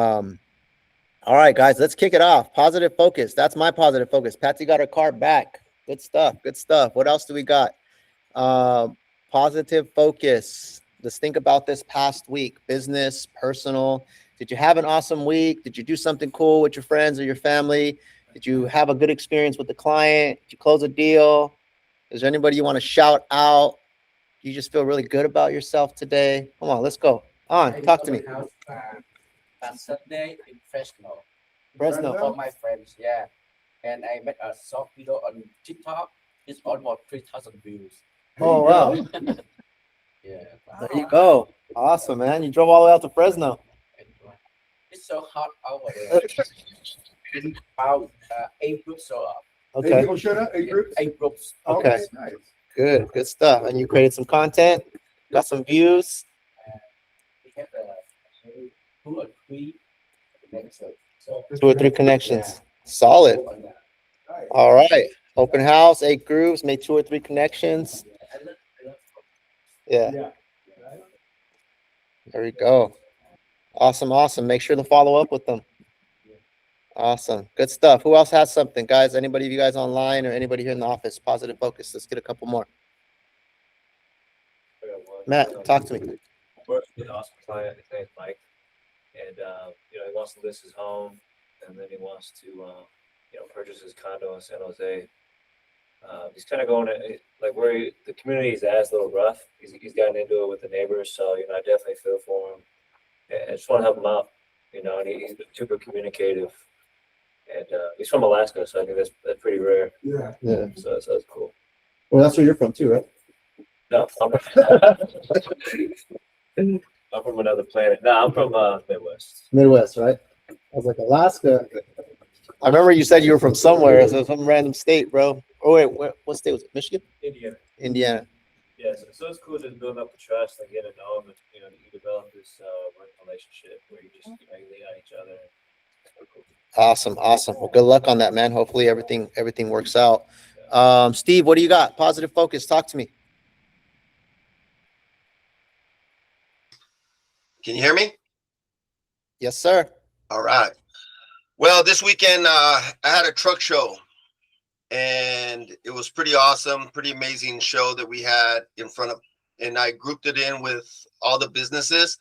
All right, guys, let's kick it off. Positive focus. That's my positive focus. Patsy got her car back. Good stuff. Good stuff. What else do we got? Positive focus. Let's think about this past week. Business, personal. Did you have an awesome week? Did you do something cool with your friends or your family? Did you have a good experience with the client? Did you close a deal? Is there anybody you want to shout out? You just feel really good about yourself today? Come on, let's go. On, talk to me. Last Sunday in Fresno. Fresno. For my friends, yeah. And I made a short video on TikTok. It's almost 3,000 views. Oh, wow. Yeah. There you go. Awesome, man. You drove all the way out to Fresno. It's so hot over there. About 8 groups show up. Okay. 8 people showed up? 8 groups? 8 groups. Okay. Nice. Good. Good stuff. And you created some content, got some views. We have 2 or 3 connections. So 2 or 3 connections. Solid. All right. Open house, 8 groups, made 2 or 3 connections. Yeah. There we go. Awesome. Awesome. Make sure to follow up with them. Awesome. Good stuff. Who else has something, guys? Anybody of you guys online or anybody here in the office? Positive focus. Let's get a couple more. Matt, talk to me. Worked with an awesome client. His name's Mike, and he wants to list his home, and then he wants to purchase his condo in San Jose. He's kind of going like where the community is at is a little rough. He's gotten into it with the neighbors, so I definitely feel for him. And I just want to help him out, and he's been super communicative. And he's from Alaska, so I think that's pretty rare. Yeah. Yeah. So that's cool. Well, that's where you're from too, right? No, I'm from another planet. No, I'm from Midwest. Midwest, right? I was like, Alaska. I remember you said you were from somewhere, so some random state, bro. Oh, wait, what state was it? Michigan? Indiana. Indiana. Yeah, so it's cool to build up the trust and get to know them. And, you develop this working relationship where you just you lean on each other. Cool. Awesome. Awesome. Well, good luck on that, man. Hopefully everything works out. Steve, what do you got? Positive focus. Talk to me. Can you hear me? Yes, sir. All right. Well, this weekend I had a truck show, and it was pretty awesome, pretty amazing show that we had in front of, and I grouped it in with all the businesses,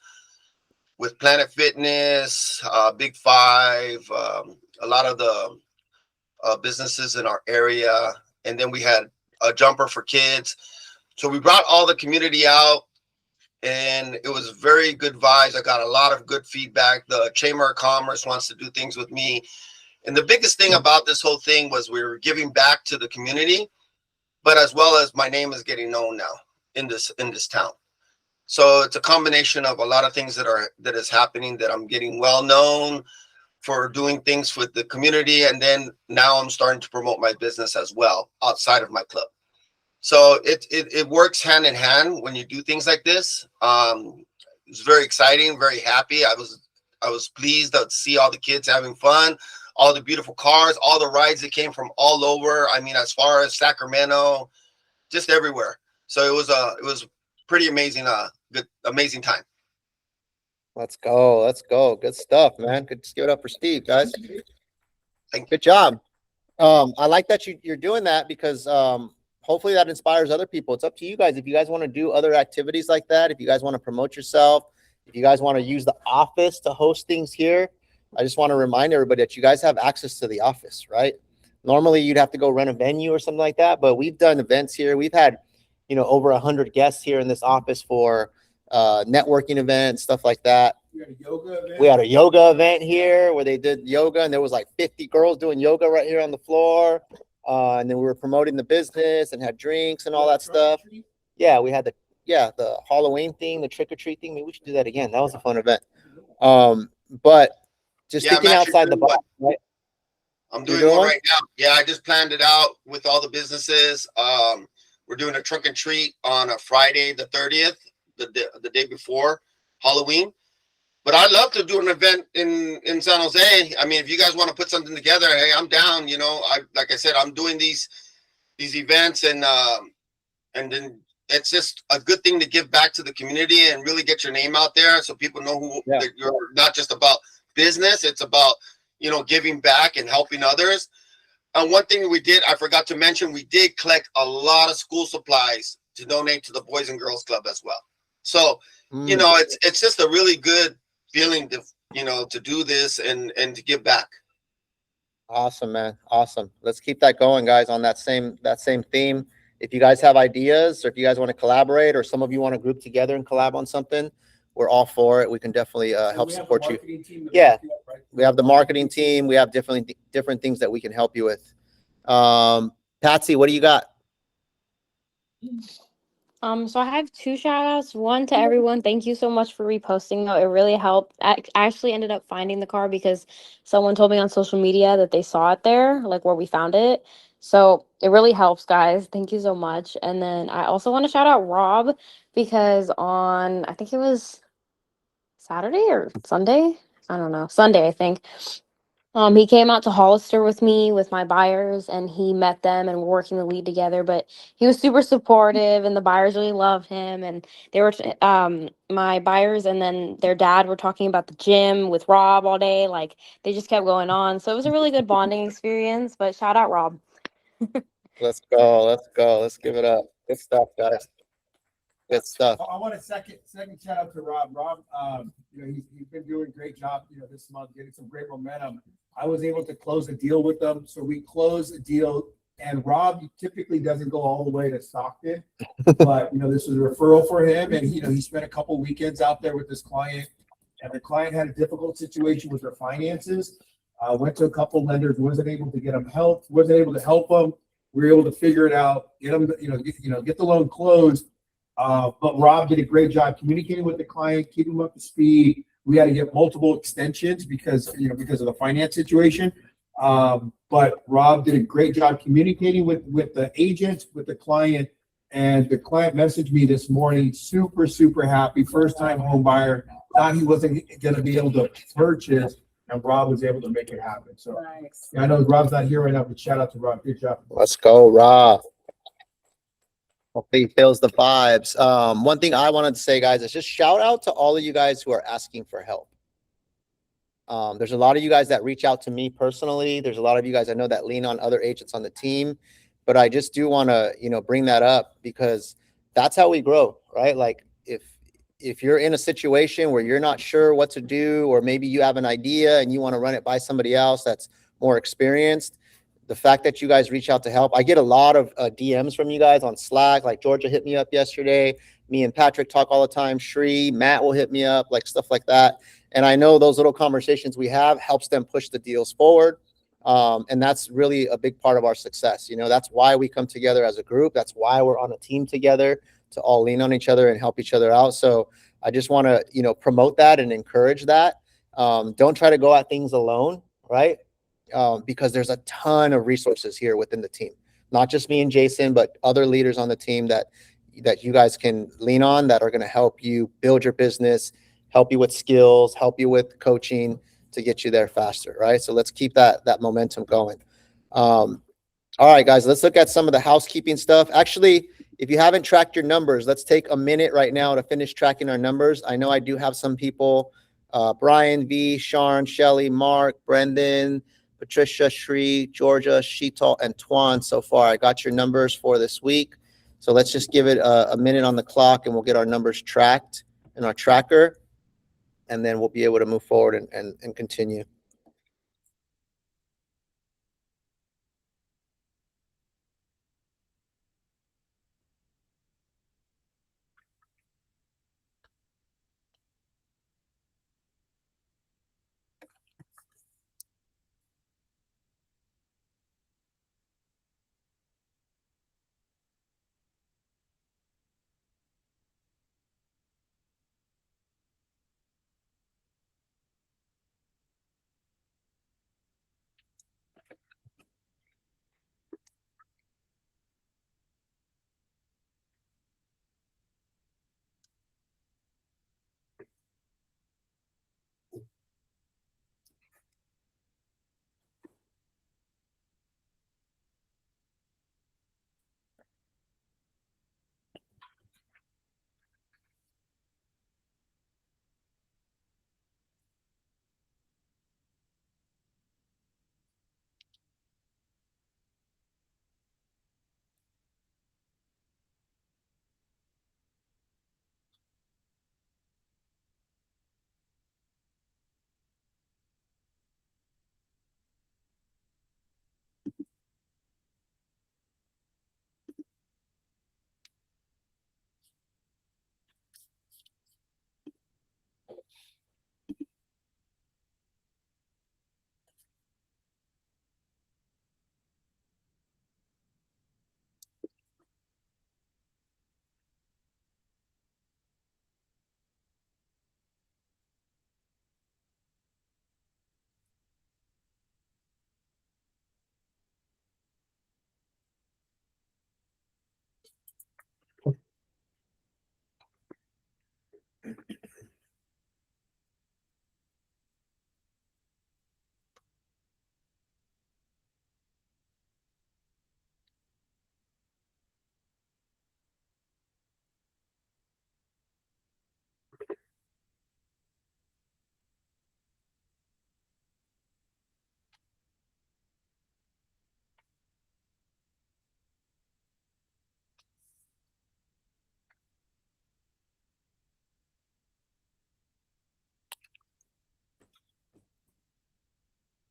with Planet Fitness, Big Five, a lot of the businesses in our area, and then we had a jumper for kids. So we brought all the community out, and it was very good vibes. I got a lot of good feedback. The Chamber of Commerce wants to do things with me. And the biggest thing about this whole thing was we were giving back to the community, but as well as my name is getting known now in this town. So it's a combination of a lot of things that is happening, that I'm getting well known for doing things with the community. And then now I'm starting to promote my business as well outside of my club. So it works hand in hand when you do things like this. It's very exciting, very happy. I was pleased to see all the kids having fun, all the beautiful cars, all the rides that came from all over. I mean, as far as Sacramento, just everywhere. So it was pretty amazing, amazing time. Let's go. Let's go. Good stuff, man. Good. Just give it up for Steve, guys. Good job. I like that you're doing that because hopefully that inspires other people. It's up to you guys. If you guys want to do other activities like that, if you guys want to promote yourself, if you guys want to use the office to host things here, I just want to remind everybody that you guys have access to the office, right? Normally you'd have to go rent a venue or something like that, but we've done events here. We've had, over 100 guests here in this office for networking events, stuff like that. We had a yoga event here where they did yoga, and there was like 50 girls doing yoga right here on the floor. And then we were promoting the business and had drinks and all that stuff. Yeah, we had the Halloween thing, the trick or treat thing. Maybe we should do that again. That was a fun event. But just thinking outside the box, right? I'm doing one right now. Yeah, I just planned it out with all the businesses. We're doing a trunk and treat on a Friday, the 30th, the day before Halloween. But I'd love to do an event in San Jose. I mean, if you guys want to put something together, hey, I'm down. Like I said, I'm doing these events, and then it's just a good thing to give back to the community and really get your name out there so people know that you're not just about business. It's about, giving back and helping others. And one thing we did, I forgot to mention, we did collect a lot of school supplies to donate to the Boys and Girls Club as well. So, it's just a really good feeling to, to do this and to give back. Awesome, man. Awesome. Let's keep that going, guys, on that same theme. If you guys have ideas, or if you guys want to collaborate, or some of you want to group together and collab on something, we're all for it. We can definitely help support you. Yeah, we have the marketing team. We have different things that we can help you with. Patsy, what do you got? So I have two shout outs. One to everyone. Thank you so much for reposting though. It really helped. I actually ended up finding the car because someone told me on social media that they saw it there, like where we found it. So it really helps, guys. Thank you so much. And then I also want to shout out Rob because on, I think it was Saturday or Sunday. I don't know. Sunday, I think. He came out to Hollister with me with my buyers and he met them and we're working the lead together. But he was super supportive and the buyers really loved him. And they were my buyers and then their dad were talking about the gym with Rob all day. Like they just kept going on. So it was a really good bonding experience. But shout out Rob. Let's go. Let's go. Let's give it up. Good stuff, guys. Good stuff. I want a second shout out to Rob. Rob, he's been doing a great job, this month, getting some great momentum. I was able to close a deal with them. So we closed a deal and Rob typically doesn't go all the way to Stockton, but this was a referral for him. And he spent a couple weekends out there with this client and the client had a difficult situation with their finances. Went to a couple lenders, wasn't able to get them help, wasn't able to help them. We were able to figure it out, get them, get the loan closed. But Rob did a great job communicating with the client, keeping him up to speed. We had to get multiple extensions because of the finance situation. But Rob did a great job communicating with the agent, with the client, and the client messaged me this morning, super, super happy, first time home buyer, thought he wasn't going to be able to purchase, and Rob was able to make it happen. So nice. I know Rob's not here right now, but shout out to Rob. Good job. Let's go, Rob. Hopefully he feels the vibes. One thing I wanted to say, guys, is just shout out to all of you guys who are asking for help. There's a lot of you guys that reach out to me personally. There's a lot of you guys I know that lean on other agents on the team, but I just do want to, bring that up because that's how we grow, right? Like if you're in a situation where you're not sure what to do, or maybe you have an idea and you want to run it by somebody else that's more experienced, the fact that you guys reach out to help. I get a lot of DMs from you guys on Slack. Like Georgia hit me up yesterday. Me and Patrick talk all the time. Shri, Matt will hit me up, like stuff like that. And I know those little conversations we have helps them push the deals forward. And that's really a big part of our success. That's why we come together as a group. That's why we're on a team together, to all lean on each other and help each other out. So I just want to, promote that and encourage that. Don't try to go at things alone, right? Because there's a ton of resources here within the team, not just me and Jason, but other leaders on the team that you guys can lean on that are going to help you build your business, help you with skills, help you with coaching to get you there faster. Right. So let's keep that momentum going. All right, guys, let's look at some of the housekeeping stuff. Actually, if you haven't tracked your numbers, let's take a minute right now to finish tracking our numbers. I know I do have some people, Brian, V, Sharon, Shelly, Mark, Brendan, Patricia, Shri, Georgia, Sheetal, and Twan so far. I got your numbers for this week. So let's just give it a minute on the clock and we'll get our numbers tracked in our tracker. And then we'll be able to move forward and continue.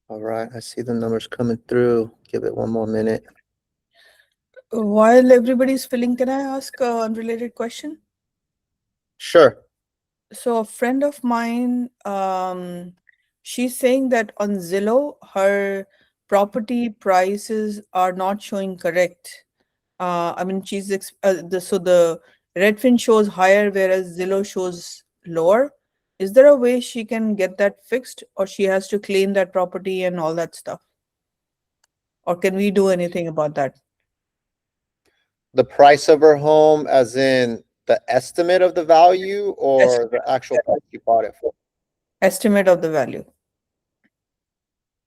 All right, I see the numbers coming through. Give it one more minute. While everybody's filling, can I ask an unrelated question? Sure. So a friend of mine, she's saying that on Zillow, her property prices are not showing correct. I mean, so the Redfin shows higher, whereas Zillow shows lower. Is there a way she can get that fixed, or she has to claim that property and all that stuff? Or can we do anything about that? The price of her home, as in the estimate of the value or the actual price you bought it for? Estimate of the value.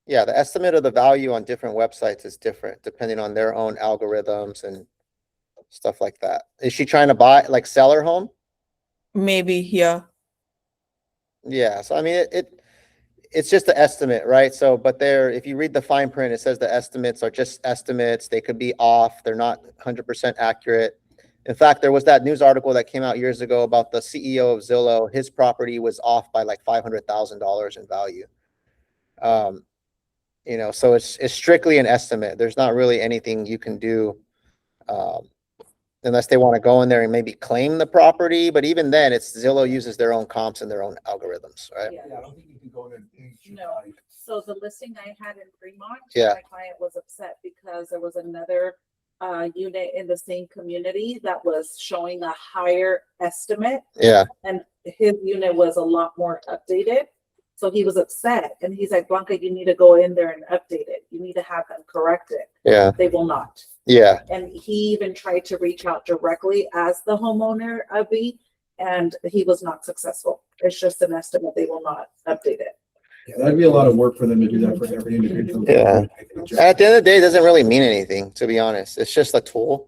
Yeah, the estimate of the value on different websites is different depending on their own algorithms and stuff like that. Is she trying to buy, like, sell her home? Maybe, yeah. Yeah, so I mean, it's just the estimate, right? So, but if you read the fine print, it says the estimates are just estimates. They could be off. They're not 100% accurate. In fact, there was that news article that came out years ago about the CEO of Zillow. His property was off by like $500,000 in value. So it's strictly an estimate. There's not really anything you can do, unless they want to go in there and maybe claim the property. But even then, Zillow uses their own comps and their own algorithms, right? Yeah, I don't think you can go in and change your No. value. So the listing I had in Fremont, Yeah. my client was upset because there was another unit in the same community that was showing a higher estimate, Yeah, and his unit was a lot more updated. So he was upset, and he's like, Blanca, you need to go in there and update it. You need to have them correct it. yeah, They will not. yeah. And he even tried to reach out directly as the homeowner of B, and he was not successful. It's just an estimate. They will not update it. Yeah, that'd be a lot of work for them to do that for every individual. Yeah. At the end of the day, it doesn't really mean anything, to be honest. It's just a tool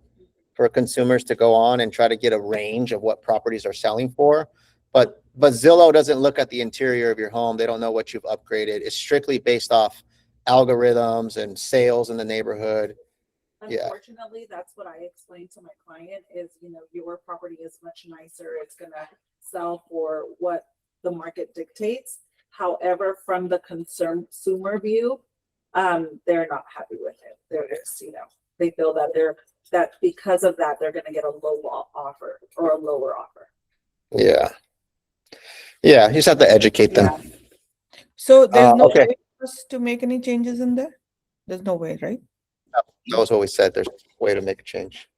for consumers to go on and try to get a range of what properties are selling for. But Zillow doesn't look at the interior of your home. They don't know what you've upgraded. It's strictly based off algorithms and sales in the neighborhood. Yeah. Unfortunately, that's what I explained to my client is, your property is much nicer. It's gonna sell for what the market dictates. However, from the consumer view, they're not happy with it. They're just, they feel that because of that, they're gonna get a low offer or a lower offer. Yeah. Yeah, you just have to educate them. Yeah. So there's no okay. way for us to make any changes in there? There's no way, right? That was what we said. There's a way to make a change.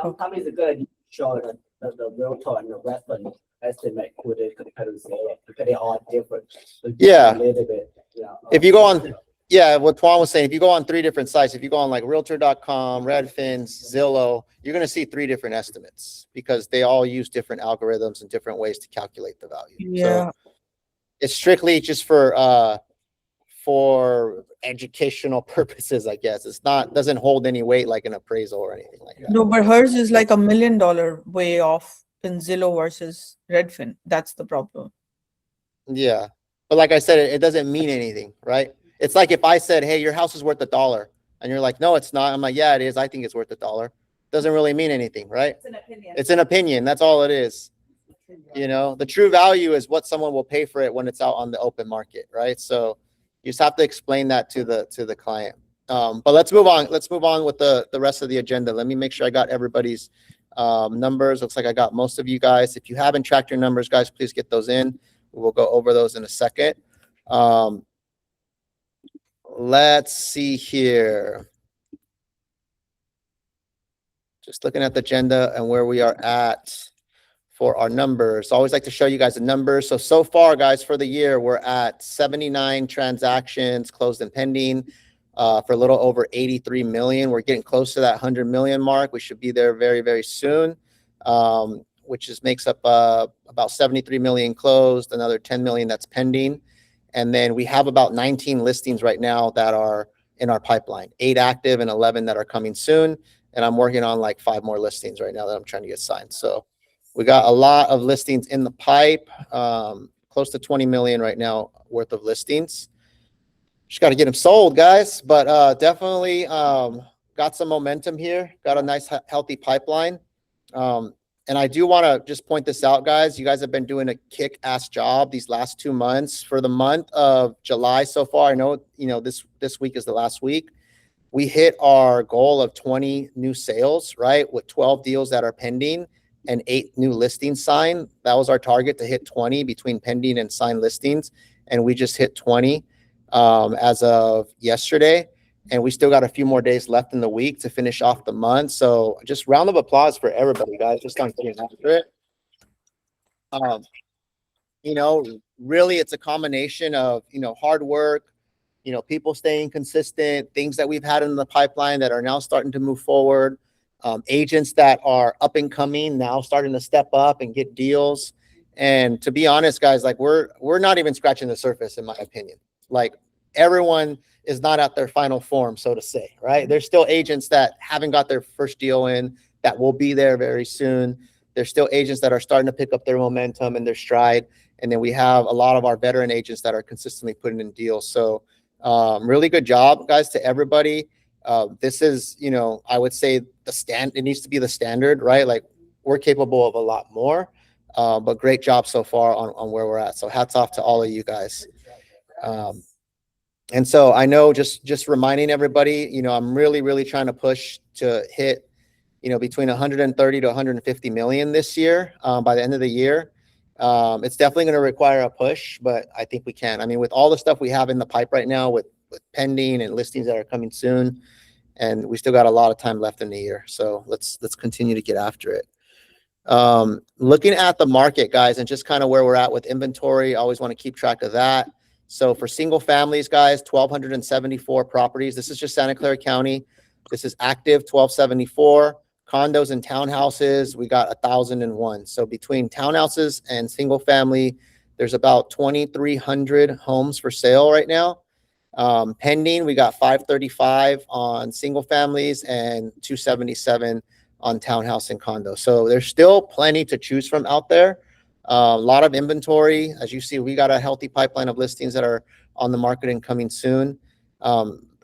Sometimes it's good show the realtor and the reference estimate could compare to zero because they are different. So Yeah. A little bit, If you go on, yeah, what Tuan was saying, if you go on 3 different sites, if you go on like Realtor.com, Redfin, Zillow, you're going to see 3 different estimates because they all use different algorithms and different ways to calculate the value. Yeah. So it's strictly just for educational purposes, I guess. Doesn't hold any weight like an appraisal or anything like that. No, but hers is like $1 million way off in Zillow versus Redfin. That's the problem. Yeah. But like I said, it doesn't mean anything, right? It's like if I said, hey, your house is worth $1 and you're like, no, it's not. I'm like, yeah, it is. I think it's worth $1. Doesn't really mean anything, right? It's an opinion. It's an opinion. That's all it is. The true value is what someone will pay for it when it's out on the open market, right? So you just have to explain that to the client. But let's move on. Let's move on with the rest of the agenda. Let me make sure I got everybody's numbers. Looks like I got most of you guys. If you haven't tracked your numbers, guys, please get those in. We'll go over those in a second. Let's see here. Just looking at the agenda and where we are at for our numbers. I always like to show you guys the numbers. So far, guys, for the year, we're at 79 transactions closed and pending for a little over 83 million. We're getting close to that 100 million mark. We should be there very, very soon, which makes up about 73 million closed, another 10 million that's pending. And then we have about 19 listings right now that are in our pipeline, 8 active and 11 that are coming soon. And I'm working on like 5 more listings right now that I'm trying to get signed. So we got a lot of listings in the pipe, close to 20 million right now worth of listings. Just got to get them sold, guys. But definitely got some momentum here. Got a nice, healthy pipeline. And I do want to just point this out, guys. You guys have been doing a kick-ass job these last 2 months. For the month of July so far, I know, this week is the last week. We hit our goal of 20 new sales, right? With 12 deals that are pending and 8 new listings signed. That was our target, to hit 20 between pending and signed listings. And we just hit 20 as of yesterday. And we still got a few more days left in the week to finish off the month. So just round of applause for everybody, guys, just on getting after it. Really it's a combination of, hard work, people staying consistent, things that we've had in the pipeline that are now starting to move forward. Agents that are up and coming now starting to step up and get deals. And to be honest, guys, like we're not even scratching the surface, in my opinion. Like everyone is not at their final form, so to say, right? There's still agents that haven't got their first deal in that will be there very soon. There's still agents that are starting to pick up their momentum and their stride. And then we have a lot of our veteran agents that are consistently putting in deals. So really good job, guys, to everybody. This is, I would say it needs to be the standard, right? Like we're capable of a lot more, but great job so far on where we're at. So hats off to all of you guys. And so I know just reminding everybody, I'm really trying to push to hit, between 130 to 150 million this year by the end of the year. It's definitely going to require a push, but I think we can. I mean, with all the stuff we have in the pipe right now with pending and listings that are coming soon, and we still got a lot of time left in the year. So let's continue to get after it. Looking at the market, guys, and just kind of where we're at with inventory, I always want to keep track of that. So for single families, guys, 1,274 properties. This is just Santa Clara County. This is active, 1,274. Condos and townhouses, we got 1,001. So between townhouses and single family, there's about 2,300 homes for sale right now. Pending, we got 535 on single families and 277 on townhouse and condo. So there's still plenty to choose from out there. A lot of inventory. As you see, we got a healthy pipeline of listings that are on the market and coming soon.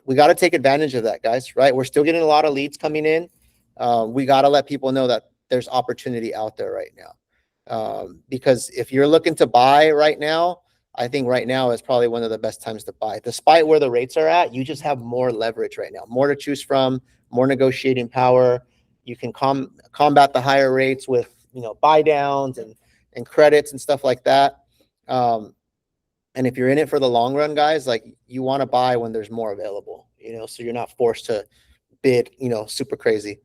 We got to take advantage of that, guys, right? We're still getting a lot of leads coming in. We got to let people know that there's opportunity out there right now. Because if you're looking to buy right now, I think right now is probably one of the best times to buy. Despite where the rates are at, you just have more leverage right now, more to choose from, more negotiating power. You can combat the higher rates with, buy downs and credits and stuff like that. And if you're in it for the long run, guys, like you want to buy when there's more available, so you're not forced to bid, super crazy.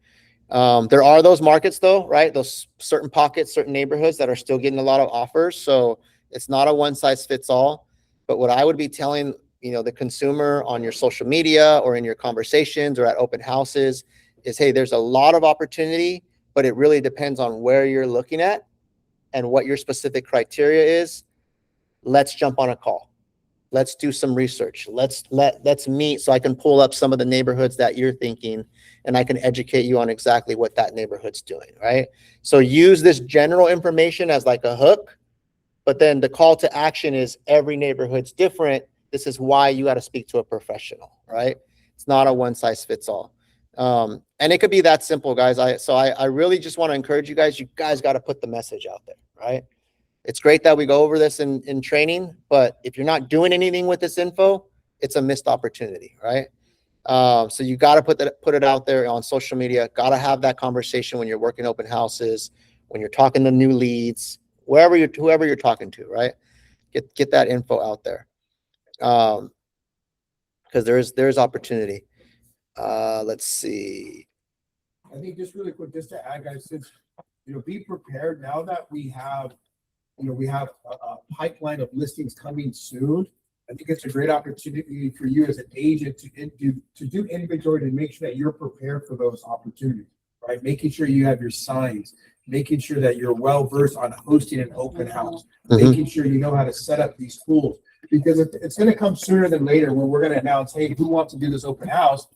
There are those markets though, right? Those certain pockets, certain neighborhoods that are still getting a lot of offers. So it's not a one size fits all, but what I would be telling, the consumer on your social media or in your conversations or at open houses is, hey, there's a lot of opportunity, but it really depends on where you're looking at and what your specific criteria is. Let's jump on a call. Let's do some research. Let's meet so I can pull up some of the neighborhoods that you're thinking and I can educate you on exactly what that neighborhood's doing, right? So use this general information as like a hook, but then the call to action is every neighborhood's different. This is why you got to speak to a professional, right? It's not a one size fits all. And it could be that simple, guys. I really just want to encourage you guys got to put the message out there, right? It's great that we go over this in training, but if you're not doing anything with this info, it's a missed opportunity, right? So you got to put it out there on social media. Got to have that conversation when you're working open houses, when you're talking to new leads, whoever you're talking to, right? Get that info out there, because there's opportunity. Let's see. I think just really quick, just to add, guys, since be prepared now that we have a pipeline of listings coming soon. I think it's a great opportunity for you as an agent to do inventory to make sure that you're prepared for those opportunities, right? Making sure you have your signs, making sure that you're well versed on hosting an open house, making sure you know how to set up these tools, because it's going to come sooner than later when we're going to announce, hey, who wants to do this open house?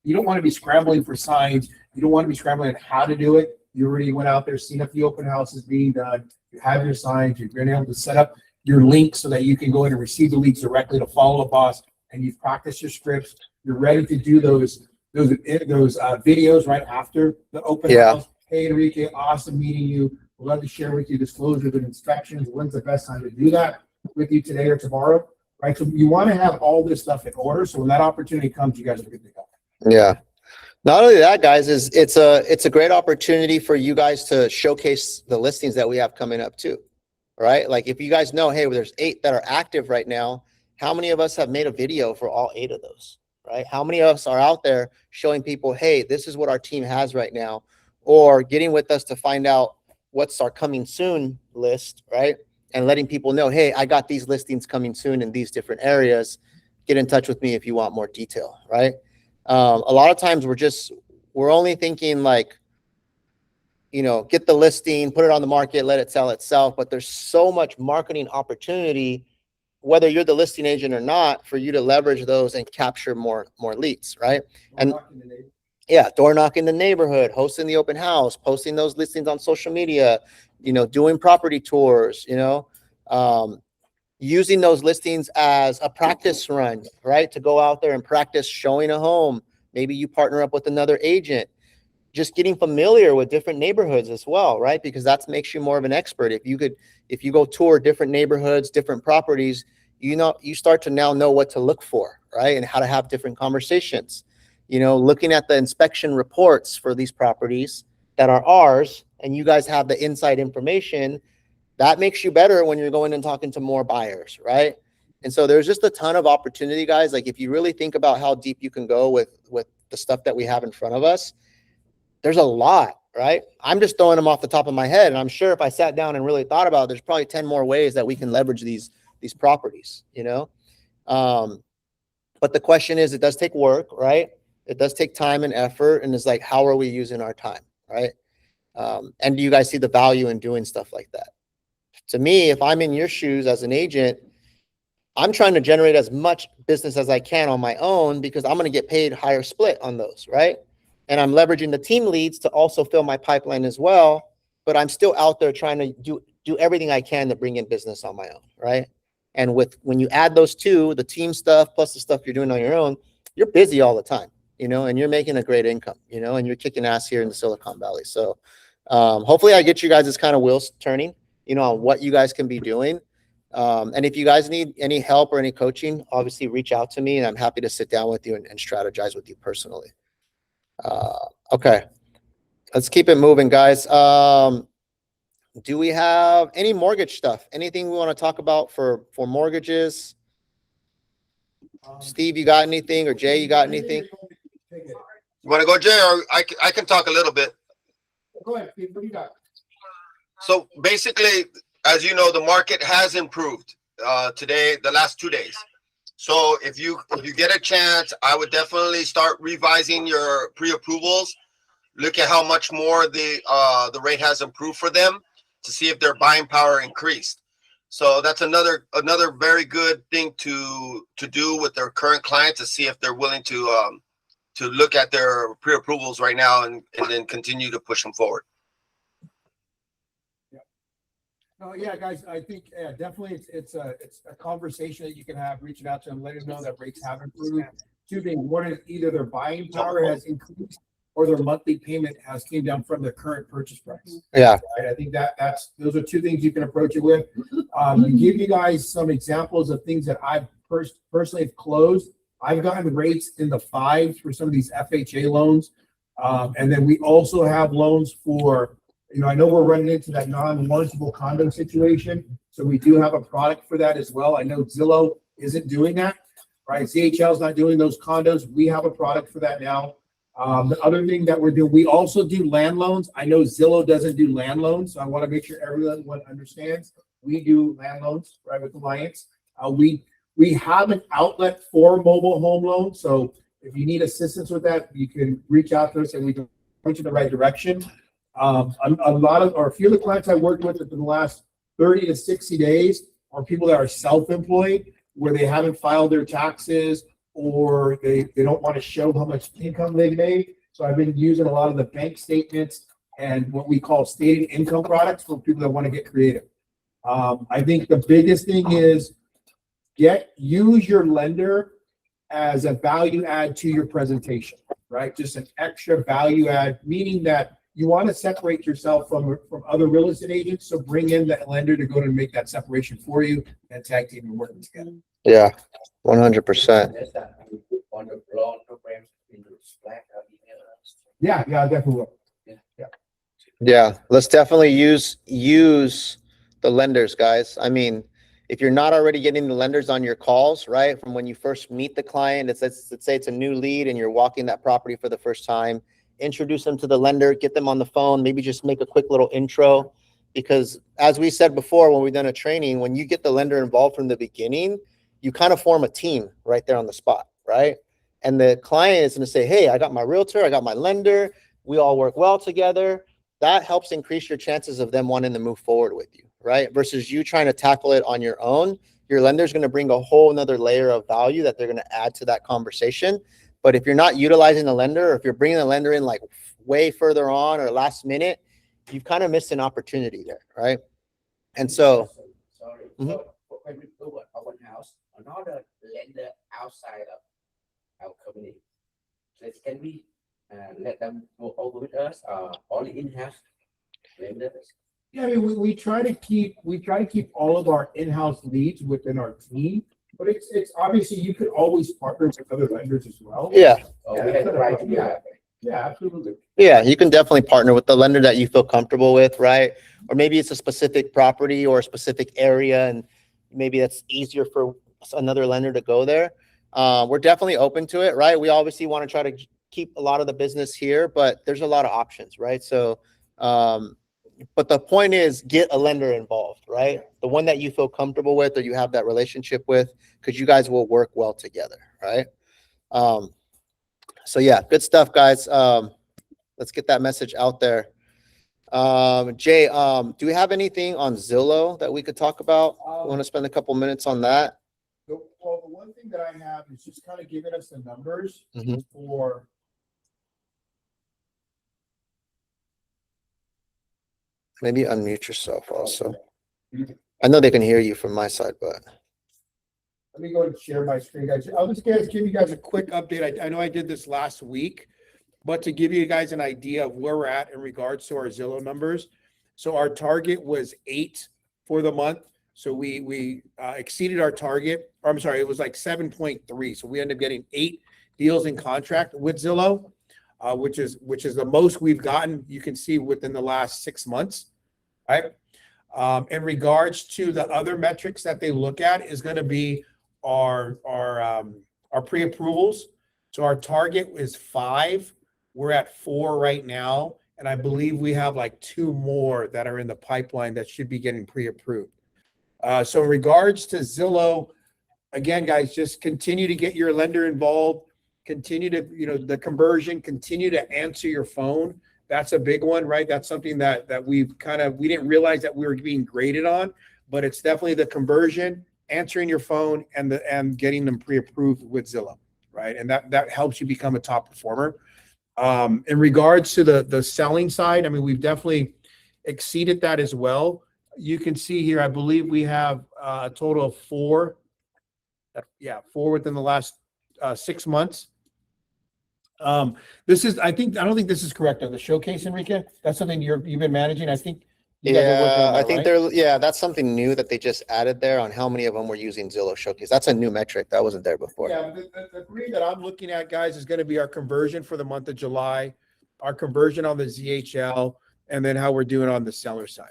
You don't want to be scrambling for signs. You don't want to be scrambling on how to do it. You already went out there, seen if the open house is being done. You have your signs. You've been able to set up your links so that you can go in and receive the leads directly to follow up us. And you've practiced your scripts. You're ready to do those videos right after the open house. hey, Enrique, awesome meeting you. We'd love to share with you disclosures and inspections. When's the best time to do that with you, today or tomorrow? Right? So you want to have all this stuff in order. So when that opportunity comes, you guys are good to go. Yeah. Not only that, guys, is it's a great opportunity for you guys to showcase the listings that we have coming up too, right? Like if you guys know, hey, well, there's 8 that are active right now. How many of us have made a video for all 8 of those, right? How many of us are out there showing people, hey, this is what our team has right now, or getting with us to find out what's our coming soon list, right? And letting people know, hey, I got these listings coming soon in these different areas. Get in touch with me if you want more detail, right? A lot of times we're only thinking like, get the listing, put it on the market, let it sell itself. But there's so much marketing opportunity, whether you're the listing agent or not, for you to leverage those and capture more leads, right? And yeah, door knocking the neighborhood, hosting the open house, posting those listings on social media, doing property tours, using those listings as a practice run, right? To go out there and practice showing a home. Maybe you partner up with another agent, just getting familiar with different neighborhoods as well, right? Because that makes you more of an expert. If you go tour different neighborhoods, different properties, you start to now know what to look for, right? And how to have different conversations, looking at the inspection reports for these properties that are ours, and you guys have the inside information. That makes you better when you're going and talking to more buyers, right? And so there's just a ton of opportunity, guys. Like if you really think about how deep you can go with the stuff that we have in front of us, there's a lot, right? I'm just throwing them off the top of my head. And I'm sure if I sat down and really thought about it, there's probably 10 more ways that we can leverage these properties, But the question is, it does take work, right? It does take time and effort. And it's like, how are we using our time, right? And do you guys see the value in doing stuff like that? To me, if I'm in your shoes as an agent, I'm trying to generate as much business as I can on my own because I'm going to get paid higher split on those, right? And I'm leveraging the team leads to also fill my pipeline as well. But I'm still out there trying to do everything I can to bring in business on my own, right? And when you add those two, the team stuff plus the stuff you're doing on your own, you're busy all the time, and you're making a great income, and you're kicking ass here in the Silicon Valley. So hopefully I get you guys this kind of wheels turning, on what you guys can be doing. And if you guys need any help or any coaching, obviously reach out to me and I'm happy to sit down with you and strategize with you personally. Okay, let's keep it moving, guys. Do we have any mortgage stuff? Anything we want to talk about for mortgages? Steve, you got anything? Or Jay, you got anything? You want to go, Jay, or I can talk a little bit? Go ahead, Steve. What do you got? So basically, as you know, the market has improved today, the last 2 days. So if you get a chance, I would definitely start revising your pre-approvals. Look at how much more the rate has improved for them to see if their buying power increased. So that's another very good thing to do with their current clients, to see if they're willing to look at their pre-approvals right now and then continue to push them forward. Oh yeah, guys, I think definitely it's a conversation that you can have, reaching out to them, letting them know that rates have improved. 2 things: one is either their buying power has increased or their monthly payment has came down from their current purchase price. Yeah. Right? I think those are 2 things you can approach it with. To give you guys some examples of things that I've personally have closed, I've gotten rates in the 5s for some of these FHA loans. And then we also have loans for, I know we're running into that non-mortgageable condo situation. So we do have a product for that as well. I know Zillow isn't doing that, right? ZHL is not doing those condos. We have a product for that now. The other thing that we're doing, we also do land loans. I know Zillow doesn't do land loans, so I want to make sure everyone understands. We do land loans, right, with clients. We have an outlet for mobile home loans. So if you need assistance with that, you can reach out to us and we can point you in the right direction. A few of the clients I worked with in the last 30 to 60 days are people that are self-employed, where they haven't filed their taxes or they don't want to show how much income they made. So I've been using a lot of the bank statements and what we call stated income products for people that want to get creative. I think the biggest thing is use your lender as a value add to your presentation, right? Just an extra value add, meaning that you want to separate yourself from other real estate agents. So bring in that lender to go and make that separation for you and tag team and working together. Yeah, 100%. That's that. I mean, on the loan programs, in the Slack, Yeah, I definitely will. Yeah, let's definitely use the lenders, guys. I mean, if you're not already getting the lenders on your calls, right, from when you first meet the client, let's say it's a new lead and you're walking that property for the first time, introduce them to the lender, get them on the phone, maybe just make a quick little intro. Because as we said before, when we've done a training, when you get the lender involved from the beginning, you kind of form a team right there on the spot, right? And the client is going to say, hey, I got my realtor, I got my lender, we all work well together. That helps increase your chances of them wanting to move forward with you, right? Versus you trying to tackle it on your own. Your lender's going to bring a whole nother layer of value that they're going to add to that conversation. But if you're not utilizing the lender, or if you're bringing the lender in like way further on or last minute, you've kind of missed an opportunity there, right? And so, sorry. Mhm. So when we do an open house, another lender outside of our community, so can we let them go over with us, only in-house lenders? Yeah, I mean, we try to keep all of our in-house leads within our team, but it's obviously you could always partner with other lenders as well. yeah, Or we have the right to do that. Yeah, absolutely. yeah, you can definitely partner with the lender that you feel comfortable with, right? Or maybe it's a specific property or a specific area, and maybe that's easier for another lender to go there. We're definitely open to it, right? We obviously want to try to keep a lot of the business here, but there's a lot of options, right? So, but the point is get a lender involved, right? The one that you feel comfortable with or you have that relationship with, because you guys will work well together, right? So yeah, good stuff, guys. Let's get that message out there. Jay, do we have anything on Zillow that we could talk about? I want to spend a couple minutes on that. Well, the one thing that I have is just kind of giving us the numbers Mhm. for. Maybe unmute yourself also. I know they can hear you from my side, but Let me go and share my screen, guys. I'll just give you guys a quick update. I know I did this last week, but to give you guys an idea of where we're at in regards to our Zillow numbers. So our target was 8 for the month. So we exceeded our target. Or I'm sorry, it was like 7.3. So we ended up getting 8 deals in contract with Zillow, which is the most we've gotten. You can see within the last 6 months, right? In regards to the other metrics that they look at is going to be our pre-approvals. So our target is 5. We're at 4 right now. And I believe we have like 2 more that are in the pipeline that should be getting pre-approved. So in regards to Zillow, again, guys, just continue to get your lender involved, continue to, the conversion, continue to answer your phone. That's a big one, right? That's something that we didn't realize that we were being graded on, but it's definitely the conversion, answering your phone, and getting them pre-approved with Zillow, right? And that helps you become a top performer. In regards to the selling side, I mean, we've definitely exceeded that as well. You can see here, I believe we have a total of 4. 4 within the last 6 months. I don't think this is correct on the showcase, Enrique. That's something you've been managing. I think you guys are working on that, I think right? that's something new that they just added there on how many of them were using Zillow Showcase. That's a new metric that wasn't there before. Yeah, the 3 that I'm looking at, guys, is going to be our conversion for the month of July, our conversion on the ZHL, and then how we're doing on the seller side.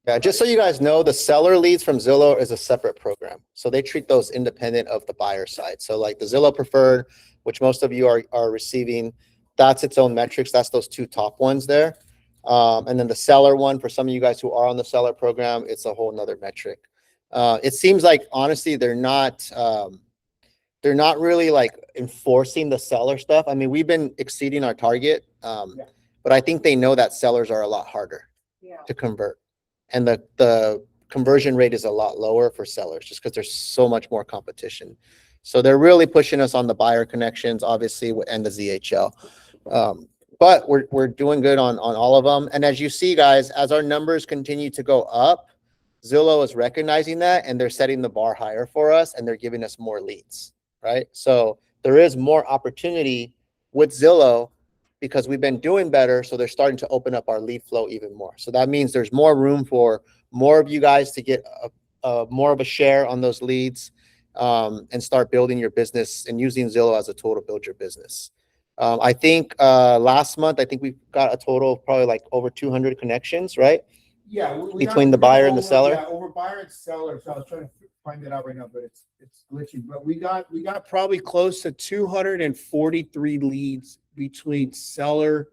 Yeah, just so you guys know, the seller leads from Zillow is a separate program. So they treat those independent of the buyer side. So like the Zillow Preferred, which most of you are receiving, that's its own metrics. That's those 2 top ones there. And then the seller one, for some of you guys who are on the seller program, it's a whole nother metric. It seems like, honestly, they're not really like enforcing the seller stuff. I mean, we've been exceeding our target, but I think they know that sellers are a lot harder to convert. And the conversion rate is a lot lower for sellers just because there's so much more competition. So they're really pushing us on the buyer connections, obviously, and the ZHL. But we're doing good on all of them. And as you see, guys, as our numbers continue to go up, Zillow is recognizing that, and they're setting the bar higher for us, and they're giving us more leads, right? So there is more opportunity with Zillow because we've been doing better. So they're starting to open up our lead flow even more. So that means there's more room for more of you guys to get more of a share on those leads, and start building your business and using Zillow as a tool to build your business. I think last month, I think we got a total of probably like over 200 connections, right? Yeah. Between the buyer and the seller? Yeah, over buyer and seller. So I was trying to find it out right now, but it's glitching. But we got probably close to 243 leads between seller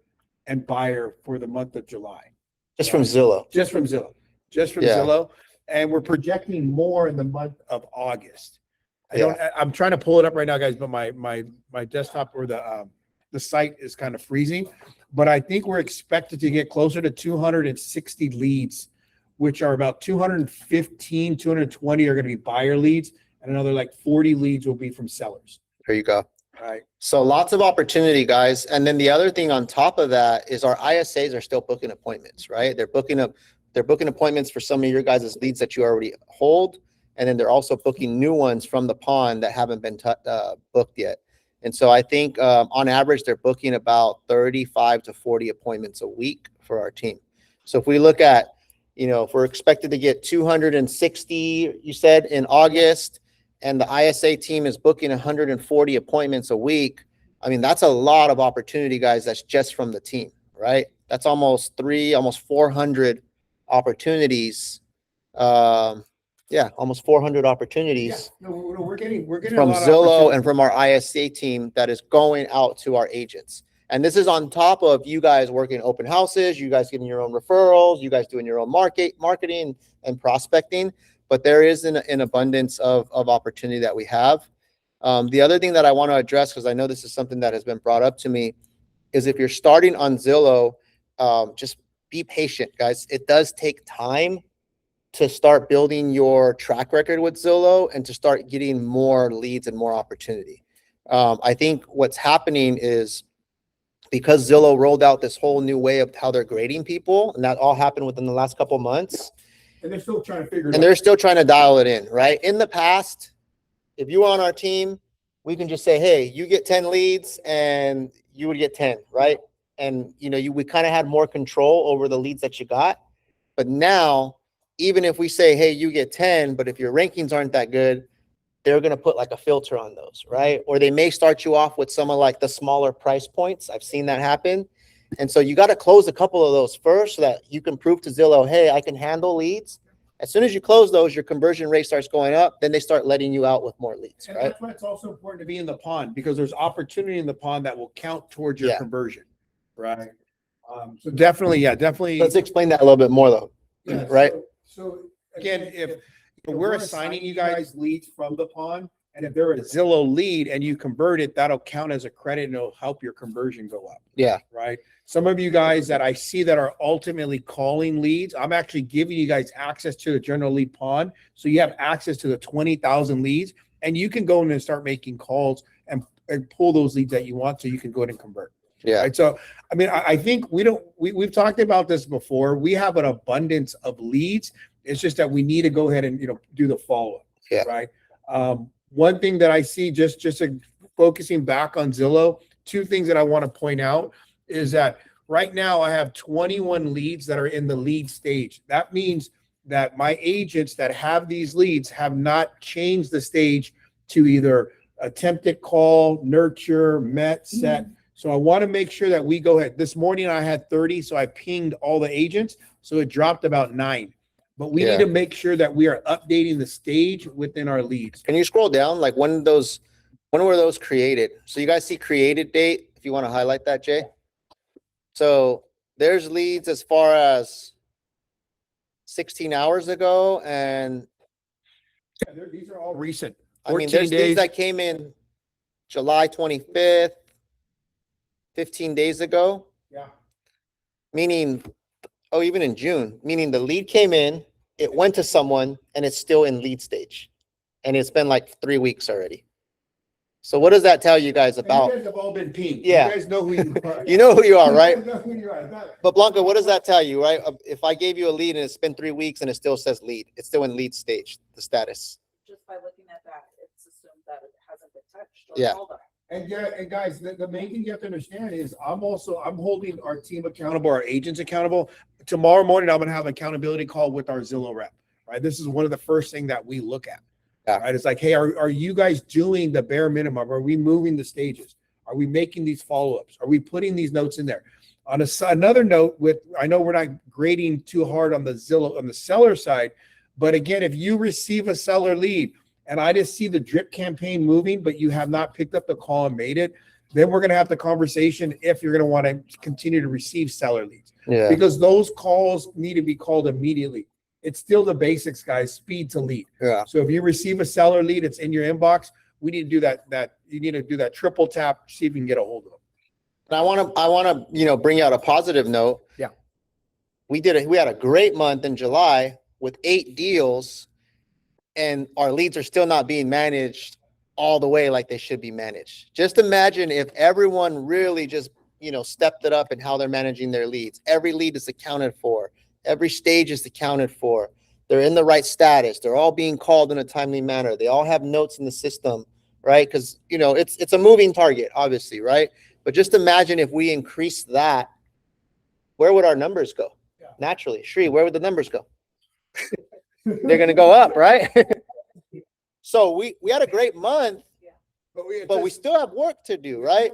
and buyer for the month of July. Just from Zillow. Just from Zillow. Yeah. Zillow. And we're projecting more in the month of August. I'm trying to pull it up right now, guys, but my desktop or the site is kind of freezing. But I think we're expected to get closer to 260 leads, which are about 215, 220 are going to be buyer leads, and another like 40 leads will be from sellers. There you go. All right. So lots of opportunity, guys. And then the other thing on top of that is our ISAs are still booking appointments, right? They're booking appointments for some of your guys' leads that you already hold. And then they're also booking new ones from the pond that haven't been booked yet. And so I think on average, they're booking about 35 to 40 appointments a week for our team. So if we look at, if we're expected to get 260, you said, in August, and the ISA team is booking 140 appointments a week, I mean, that's a lot of opportunity, guys. That's just from the team, right? That's almost 400 opportunities. Almost 400 opportunities. Yeah. No, we're getting From a lot of Zillow opportunity. and from our ISA team that is going out to our agents. And this is on top of you guys working open houses, you guys getting your own referrals, you guys doing your own marketing and prospecting. But there is an abundance of opportunity that we have. The other thing that I want to address, because I know this is something that has been brought up to me, is if you're starting on Zillow, just be patient, guys. It does take time to start building your track record with Zillow and to start getting more leads and more opportunity. I think what's happening is because Zillow rolled out this whole new way of how they're grading people, and that all happened within the last couple of months. And they're still trying to figure it out. And they're still trying to dial it in, right? In the past, if you were on our team, we can just say, hey, you get 10 leads and you would get 10, right? And we kind of had more control over the leads that you got. But now, even if we say, hey, you get 10, but if your rankings aren't that good, they're going to put like a filter on those, right? Or they may start you off with some of like the smaller price points. I've seen that happen. And so you got to close a couple of those first so that you can prove to Zillow, hey, I can handle leads. As soon as you close those, your conversion rate starts going up. Then they start letting you out with more leads, And right? that's why it's also important to be in the pond, because there's opportunity in the pond that will count towards your Yeah. conversion, right? So definitely. Let's explain that a little bit more though, Yeah, right? So again, if we're assigning you guys leads from the pond, and if they're a Zillow lead and you convert it, that'll count as a credit and it'll help your conversion go up. Yeah. Right. Some of you guys that I see that are ultimately calling leads, I'm actually giving you guys access to the general lead pond. So you have access to the 20,000 leads, and you can go in and start making calls and pull those leads that you want, so you can go ahead and convert. Yeah. Right. So, I mean, I think we've talked about this before. We have an abundance of leads. It's just that we need to go ahead and, do the follow-up. Yeah. Right. One thing that I see, just focusing back on Zillow, two things that I want to point out is that right now I have 21 leads that are in the lead stage. That means that my agents that have these leads have not changed the stage to either attempted call, nurture, met, set. So I want to make sure that we go ahead. This morning I had 30, so I pinged all the agents. So it dropped about 9. But we need to make sure that we are updating the stage within our leads. Can you scroll down? Like when were those created? So you guys see created date, if you want to highlight that, Jay. So there's leads as far as 16 hours ago. And These are all recent. I mean, there's leads that came in July 25th, 15 days ago. Yeah. Meaning, even in June, meaning the lead came in, it went to someone, and it's still in lead stage. And it's been like 3 weeks already. So what does that tell you guys about? You guys have all been pinged. Yeah. You guys know who you are. You know who you are, right? You know who you are. Not- But Blanca, what does that tell you, right? If I gave you a lead and it's been 3 weeks and it still says lead, it's still in lead stage, the status. Just by looking at that, it's assumed that it hasn't been touched or Yeah. called on. And yeah, and guys, the main thing you have to understand is I'm holding our team accountable, our agents accountable. Tomorrow morning, I'm gonna have an accountability call with our Zillow rep, right? This is one of the first thing that we look at. Yeah. Right. It's like, hey, are you guys doing the bare minimum? Are we moving the stages? Are we making these follow-ups? Are we putting these notes in there? On another note, I know we're not grading too hard on the Zillow on the seller side, but again, if you receive a seller lead and I just see the drip campaign moving, but you have not picked up the call and made it, then we're going to have the conversation if you're going to want to continue to receive seller leads. Yeah. Because those calls need to be called immediately. It's still the basics, guys, speed to lead. Yeah. So if you receive a seller lead, it's in your inbox. We need to do that you need to do that triple tap, see if you can get a hold of them. And I want to, bring out a positive note. Yeah. We had a great month in July with 8 deals, and our leads are still not being managed all the way like they should be managed. Just imagine if everyone really just, stepped it up in how they're managing their leads. Every lead is accounted for. Every stage is accounted for. They're in the right status. They're all being called in a timely manner. They all have notes in the system, right? Because, it's a moving target, obviously, right? But just imagine if we increase that, where would our numbers go? Yeah. Naturally. Shri, where would the numbers go? They're going to go up, right? So we had a great month, but we still have work to do, right?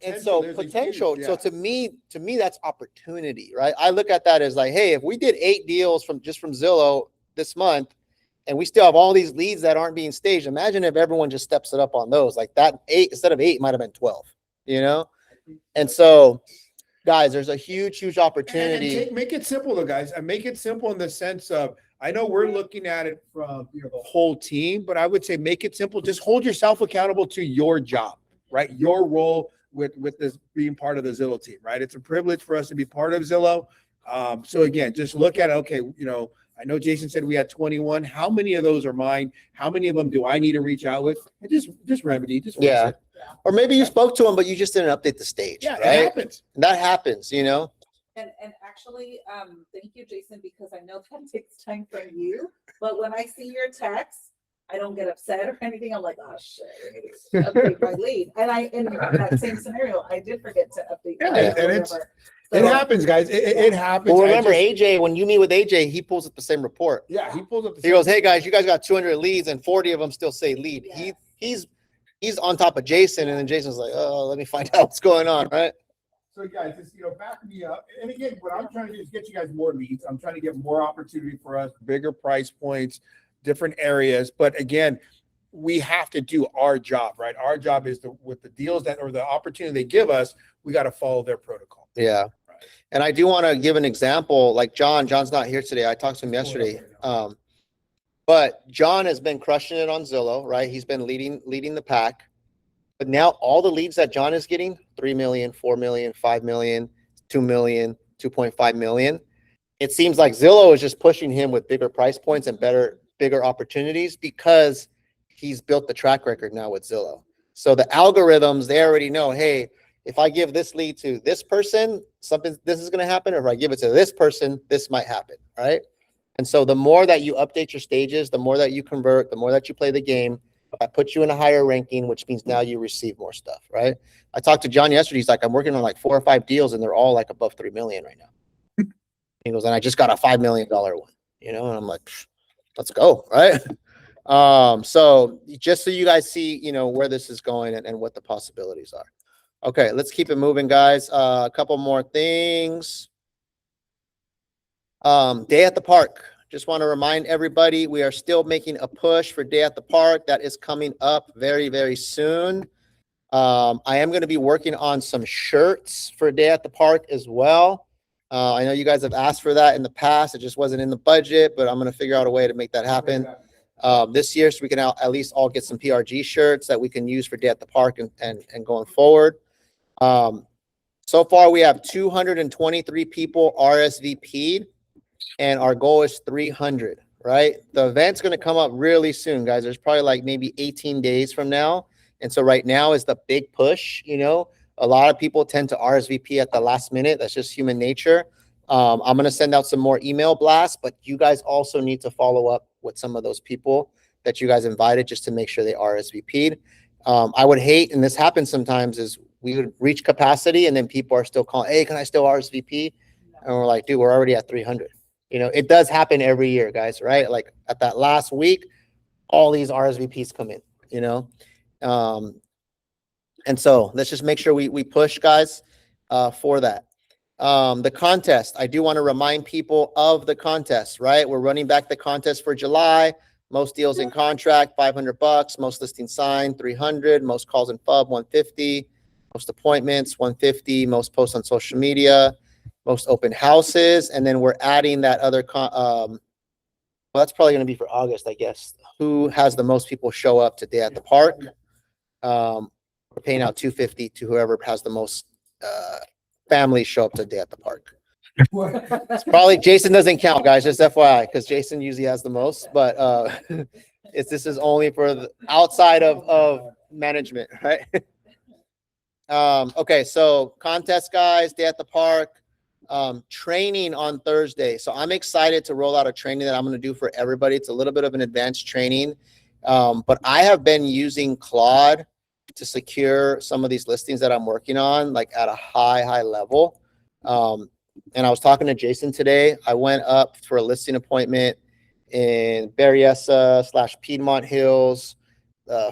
And so potential. So to me, that's opportunity, right? I look at that as like, hey, if we did 8 deals from Zillow this month, and we still have all these leads that aren't being staged, imagine if everyone just steps it up on those. Like that 8 instead of 8 might have been 12, And so, guys, there's a huge opportunity. And make it simple, though, guys. And make it simple in the sense of, I know we're looking at it from the whole team, but I would say make it simple. Just hold yourself accountable to your job, right? Your role with this being part of the Zillow team, right? It's a privilege for us to be part of Zillow. So again, just look at it. Okay, I know Jason said we had 21. How many of those are mine? How many of them do I need to reach out with? And just remedy, just fix it. Or maybe you spoke to them, but you just didn't update the stage. Yeah, right? it happens. And that happens, And actually, thank you, Jason, because I know that takes time from you, but when I see your text, I don't get upset or anything. I'm like, oh shit, update my lead. And in that same scenario, I did forget to update. Yeah, my lead or and whatever. It happens, guys. It happens. Well, remember AJ, when you meet with AJ, he pulls up the same report. Yeah, he pulls up. He goes, hey guys, you guys got 200 leads and 40 of them still say lead. Yeah. He's on top of Jason, and then Jason's like, oh, let me find out what's going on, right? So guys, just back me up. And again, what I'm trying to do is get you guys more leads. I'm trying to get more opportunity for us, bigger price points, different areas. But again, we have to do our job, right? Our job is with the deals or the opportunity they give us, we got to follow their protocol. Yeah. Right. And I do want to give an example, like John's not here today. I talked to him yesterday. But John has been crushing it on Zillow, right? He's been leading the pack. But now all the leads that John is getting, 3 million, 4 million, 5 million, 2 million, 2.5 million. It seems like Zillow is just pushing him with bigger price points and bigger opportunities because he's built the track record now with Zillow. So the algorithms, they already know, hey, if I give this lead to this person, this is going to happen. Or if I give it to this person, this might happen, right? And so the more that you update your stages, the more that you convert, the more that you play the game, that puts you in a higher ranking, which means now you receive more stuff, right? I talked to John yesterday. He's like, I'm working on like 4 or 5 deals and they're all like above 3 million right now. He goes, and I just got a $5 million one, and I'm like, let's go, right? So just so you guys see, where this is going and what the possibilities are. Okay, let's keep it moving, guys. A couple more things. Day at the Park. Just want to remind everybody, we are still making a push for Day at the Park. That is coming up very, very soon. I am going to be working on some shirts for Day at the Park as well. I know you guys have asked for that in the past. It just wasn't in the budget, but I'm going to figure out a way to make that happen this year so we can at least all get some PRG shirts that we can use for Day at the Park and going forward. So far, we have 223 people RSVP'd. And our goal is 300, right? The event's going to come up really soon, guys. There's probably like maybe 18 days from now. And so right now is the big push, A lot of people tend to RSVP at the last minute. That's just human nature. I'm going to send out some more email blasts, but you guys also need to follow up with some of those people that you guys invited just to make sure they RSVP'd. I would hate, and this happens sometimes, is we would reach capacity and then people are still calling, hey, can I still RSVP? And we're like, dude, we're already at 300. You know, it does happen every year, guys, right? Like at that last week, all these RSVPs come in, you know? And so let's just make sure we push, guys, for that. The contest, I do want to remind people of the contest, right? We're running back the contest for July. Most deals in contract, $500. Most listings signed, 300. Most calls in pub, 150. Most appointments, 150. Most posts on social media. Most open houses. And then we're adding that other, well, that's probably going to be for August, I guess. Who has the most people show up today at the park? We're paying out $250 to whoever has the most families show up today at the park. It's probably Jason doesn't count, guys, just FYI, because Jason usually has the most, but this is only for the outside of management, right? Okay, so contest, guys, day at the park, training on Thursday. So I'm excited to roll out a training that I'm going to do for everybody. It's a little bit of an advanced training, but I have been using Claude to secure some of these listings that I'm working on, like at a high level. And I was talking to Jason today. I went up for a listing appointment in Berryessa / Piedmont Hills.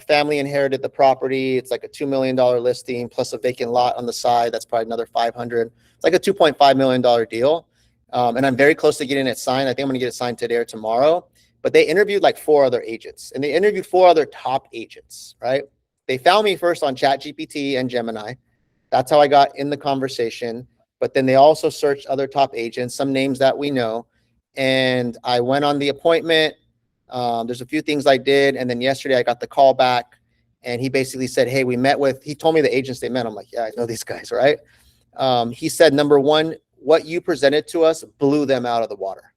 Family inherited the property. It's like a $2 million listing plus a vacant lot on the side. That's probably another 500. It's like a $2.5 million deal. And I'm very close to getting it signed. I think I'm going to get it signed today or tomorrow. But they interviewed like 4 other agents, and they interviewed 4 other top agents, right? They found me first on ChatGPT and Gemini. That's how I got in the conversation. But then they also searched other top agents, some names that we know. And I went on the appointment. There's a few things I did. And then yesterday I got the call back and he basically said, hey, he told me the agents they met. I'm like, yeah, I know these guys, right? He said, number one, what you presented to us blew them out of the water.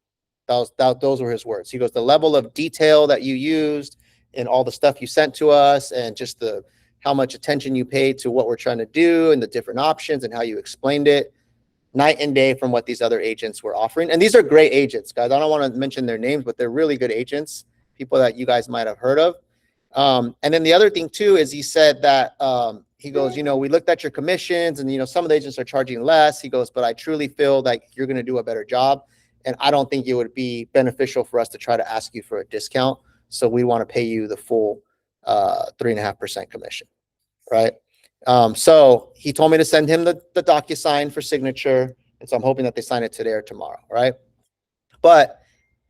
Those were his words. He goes, the level of detail that you used and all the stuff you sent to us and just how much attention you paid to what we're trying to do and the different options and how you explained it, night and day from what these other agents were offering. And these are great agents, guys. I don't want to mention their names, but they're really good agents, people that you guys might have heard of. And then the other thing too, is he said that, he goes, we looked at your commissions and, some of the agents are charging less. He goes, but I truly feel like you're going to do a better job. And I don't think it would be beneficial for us to try to ask you for a discount. So we want to pay you the full 3.5% commission, right? So he told me to send him the DocuSign for signature. And so I'm hoping that they sign it today or tomorrow, right? But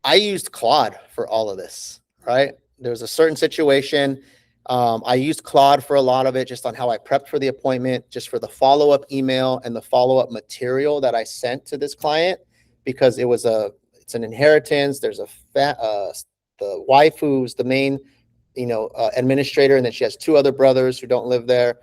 I used Claude for all of this, right? There's a certain situation. I used Claude for a lot of it, just on how I prepped for the appointment, just for the follow-up email and the follow-up material that I sent to this client, because it's an inheritance. There's the wife who's the main, administrator, and then she has 2 other brothers who don't live there.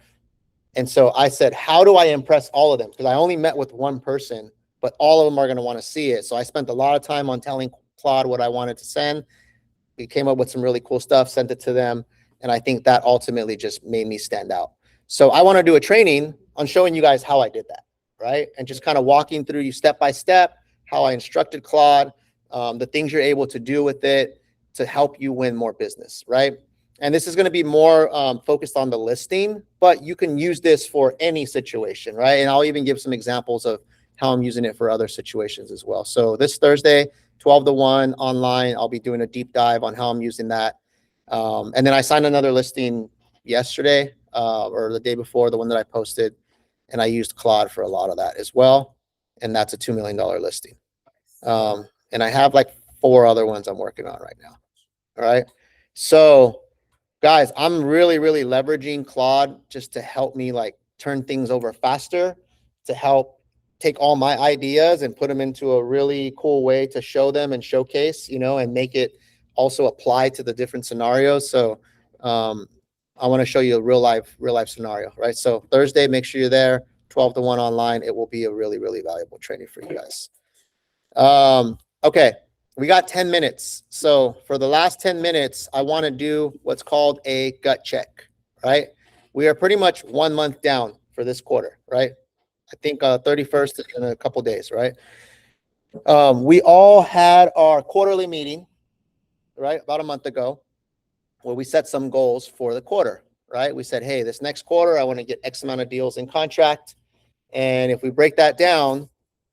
And so I said, how do I impress all of them? Because I only met with one person, but all of them are going to want to see it. So I spent a lot of time on telling Claude what I wanted to send. We came up with some really cool stuff, sent it to them. And I think that ultimately just made me stand out. So I want to do a training on showing you guys how I did that, right? And just kind of walking through you step by step, how I instructed Claude, the things you're able to do with it to help you win more business, right? And this is going to be more focused on the listing, but you can use this for any situation, right? And I'll even give some examples of how I'm using it for other situations as well. So this Thursday, 12 to 1 online, I'll be doing a deep dive on how I'm using that. And then I signed another listing yesterday or the day before, the one that I posted, and I used Claude for a lot of that as well. And that's a $2 million listing. And I have like 4 other ones I'm working on right now. All right. So guys, I'm really leveraging Claude just to help me like turn things over faster, to help take all my ideas and put them into a really cool way to show them and showcase, and make it also apply to the different scenarios. So I want to show you a real life scenario, right? So Thursday, make sure you're there, 12 to 1 online. It will be a really valuable training for you guys. Okay. We got 10 minutes. So for the last 10 minutes, I want to do what's called a gut check, right? We are pretty much 1 month down for this quarter, right? I think 31st in a couple days, right? We all had our quarterly meeting, right? About a month ago, where we set some goals for the quarter, right? We said, hey, this next quarter, I want to get X amount of deals in contract. And if we break that down,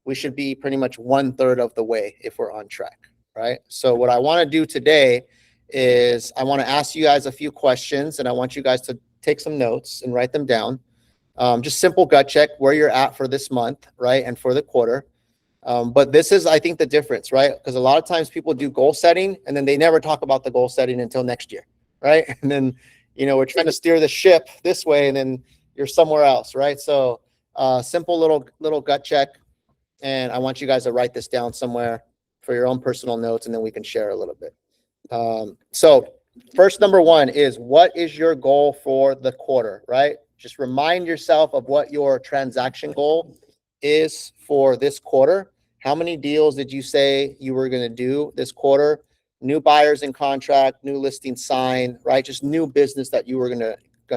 we should be pretty much 1/3 of the way if we're on track, right? So what I want to do today is I want to ask you guys a few questions, and I want you guys to take some notes and write them down. Just simple gut check where you're at for this month, right? And for the quarter. But this is, I think, the difference, right? Because a lot of times people do goal setting and then they never talk about the goal setting until next year, right? And then, we're trying to steer the ship this way and then you're somewhere else, right? So simple little gut check. And I want you guys to write this down somewhere for your own personal notes, and then we can share a little bit. So first, number one is, what is your goal for the quarter, right? Just remind yourself of what your transaction goal is for this quarter. How many deals did you say you were going to do this quarter? New buyers in contract, new listing signed, right? Just new business that you were going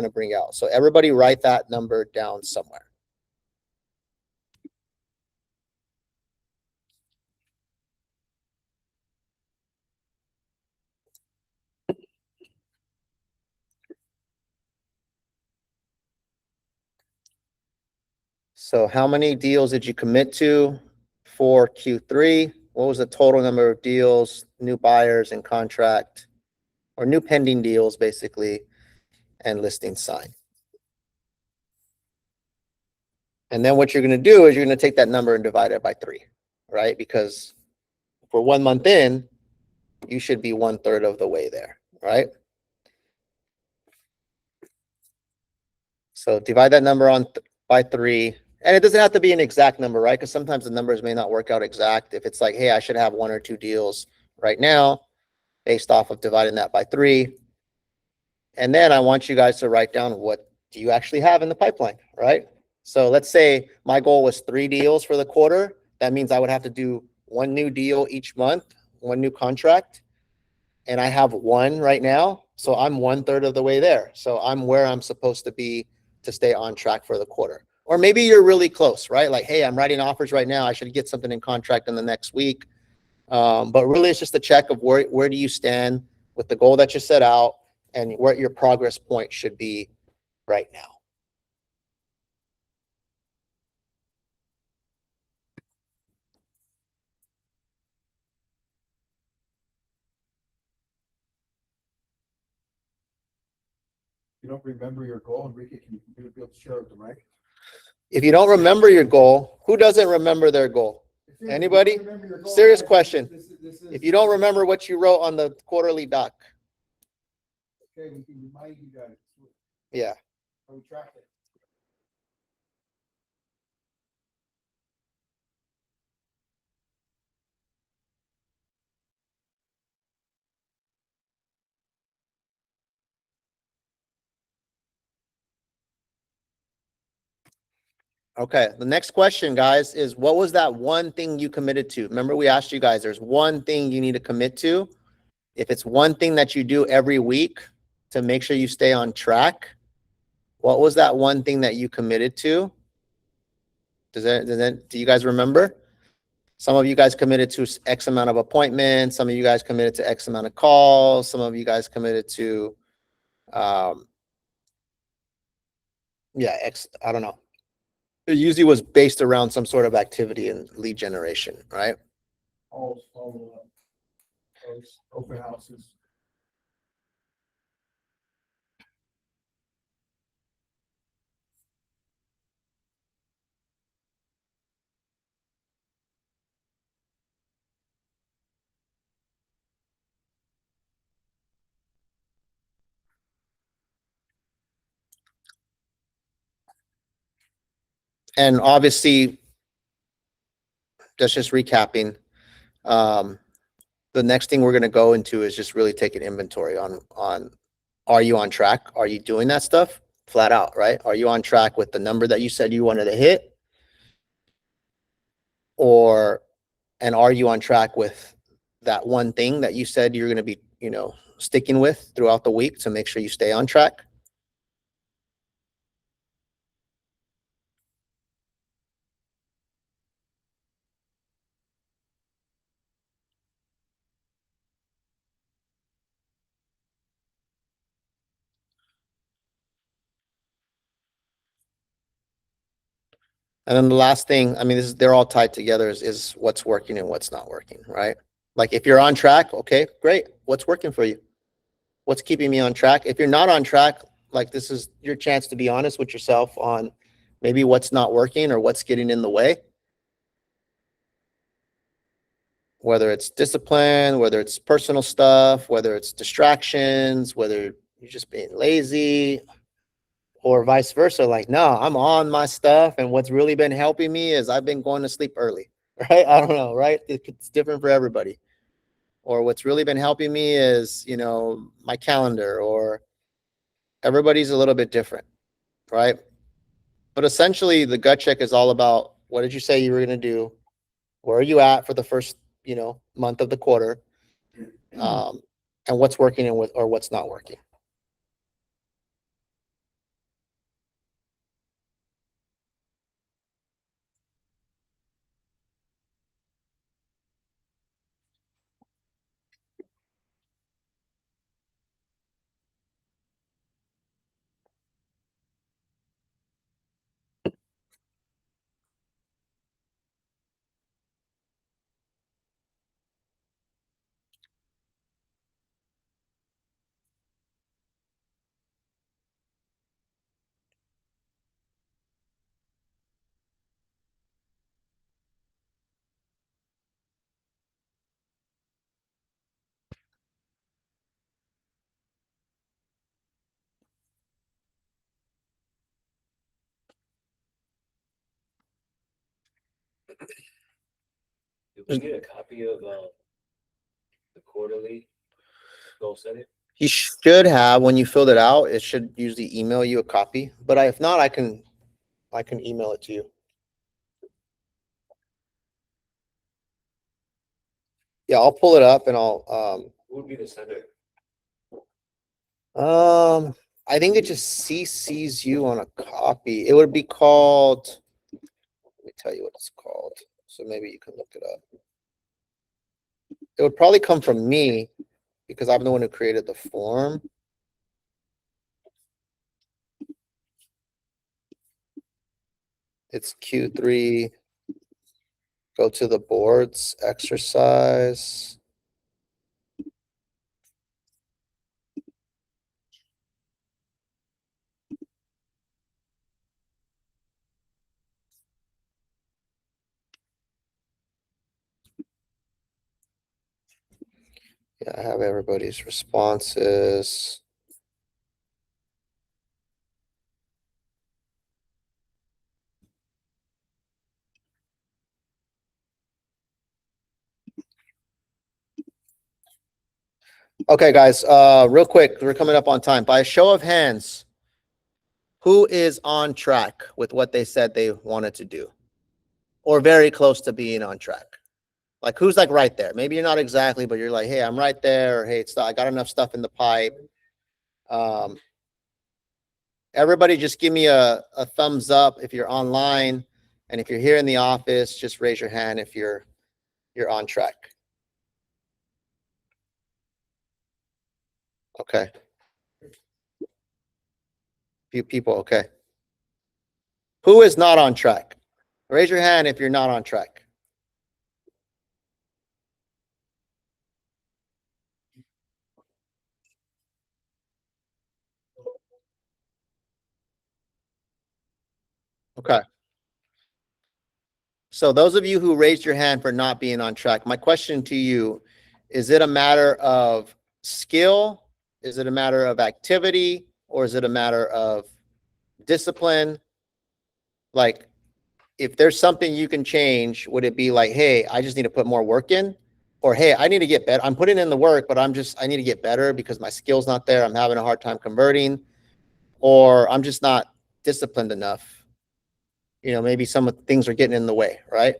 to bring out. So everybody write that number down somewhere. So how many deals did you commit to for Q3? What was the total number of deals, new buyers in contract, or new pending deals, basically, and listings signed? And then what you're going to do is you're going to take that number and divide it by 3, right? Because for 1 month in, you should be 1/3 of the way there, right? So divide that number by 3. And it doesn't have to be an exact number, right? Because sometimes the numbers may not work out exact. If it's like, hey, I should have 1 or 2 deals right now, based off of dividing that by 3. And then I want you guys to write down, what do you actually have in the pipeline, right? So let's say my goal was 3 deals for the quarter. That means I would have to do 1 new deal each month, 1 new contract. And I have 1 right now. So I'm 1/3 of the way there. So I'm where I'm supposed to be to stay on track for the quarter. Or maybe you're really close, right? Like, hey, I'm writing offers right now. I should get something in contract in the next week. But really, it's just a check of where do you stand with the goal that you set out and what your progress point should be right now. You don't remember your goal, Enrique, can you be able to share with them, right? If you don't remember your goal, who doesn't remember their goal? Anybody? Serious question. If you don't remember what you wrote on the quarterly doc. Okay, we can remind you guys. Yeah. How we track it. Okay. The next question, guys, is what was that one thing you committed to? Remember, we asked you guys, there's one thing you need to commit to. If it's one thing that you do every week to make sure you stay on track, what was that one thing that you committed to? Do you guys remember? Some of you guys committed to X amount of appointments. Some of you guys committed to X amount of calls. Some of you guys committed to, X, I don't know. It usually was based around some sort of activity and lead generation, right? All those open houses. And obviously, that's just recapping. The next thing we're going to go into is just really taking inventory on are you on track? Are you doing that stuff flat out, right? Are you on track with the number that you said you wanted to hit? And are you on track with that one thing that you said you're going to be, sticking with throughout the week to make sure you stay on track? And then the last thing, I mean, they're all tied together is what's working and what's not working, right? Like if you're on track, okay, great. What's working for you? What's keeping me on track? If you're not on track, like this is your chance to be honest with yourself on maybe what's not working or what's getting in the way. Whether it's discipline, whether it's personal stuff, whether it's distractions, whether you're just being lazy, or vice versa. Like, no, I'm on my stuff. And what's really been helping me is I've been going to sleep early, right? I don't know, right? It's different for everybody. Or what's really been helping me is, my calendar, or everybody's a little bit different, right? But essentially, the gut check is all about what did you say you were going to do? Where are you at for the first, month of the quarter? And what's working and or what's not working. Do we get a copy of the quarterly goal setting? You should have, when you filled it out, it should usually email you a copy. But if not, I can email it to you. Yeah, I'll pull it up and Who would be the sender? I think it just CCs you on a copy. It would be called, let me tell you what it's called. So maybe you can look it up. It would probably come from me because I'm the one who created the form. It's Q3. Go to the boards exercise. Yeah, I have everybody's responses. Okay, guys, real quick, we're coming up on time. By a show of hands, who is on track with what they said they wanted to do? Or very close to being on track? Like, who's like right there? Maybe you're not exactly, but you're like, hey, I'm right there. Or, hey, I got enough stuff in the pipe. Everybody just give me a thumbs up if you're online. And if you're here in the office, just raise your hand if you're on track. Okay. Few people, okay. Who is not on track? Raise your hand if you're not on track. Okay. So those of you who raised your hand for not being on track, my question to you, is it a matter of skill? Is it a matter of activity? Or is it a matter of discipline? Like, if there's something you can change, would it be like, hey, I just need to put more work in? Or, hey, I need to get better. I'm putting in the work, but I need to get better because my skill's not there. I'm having a hard time converting, or I'm just not disciplined enough. Maybe some of the things are getting in the way, right?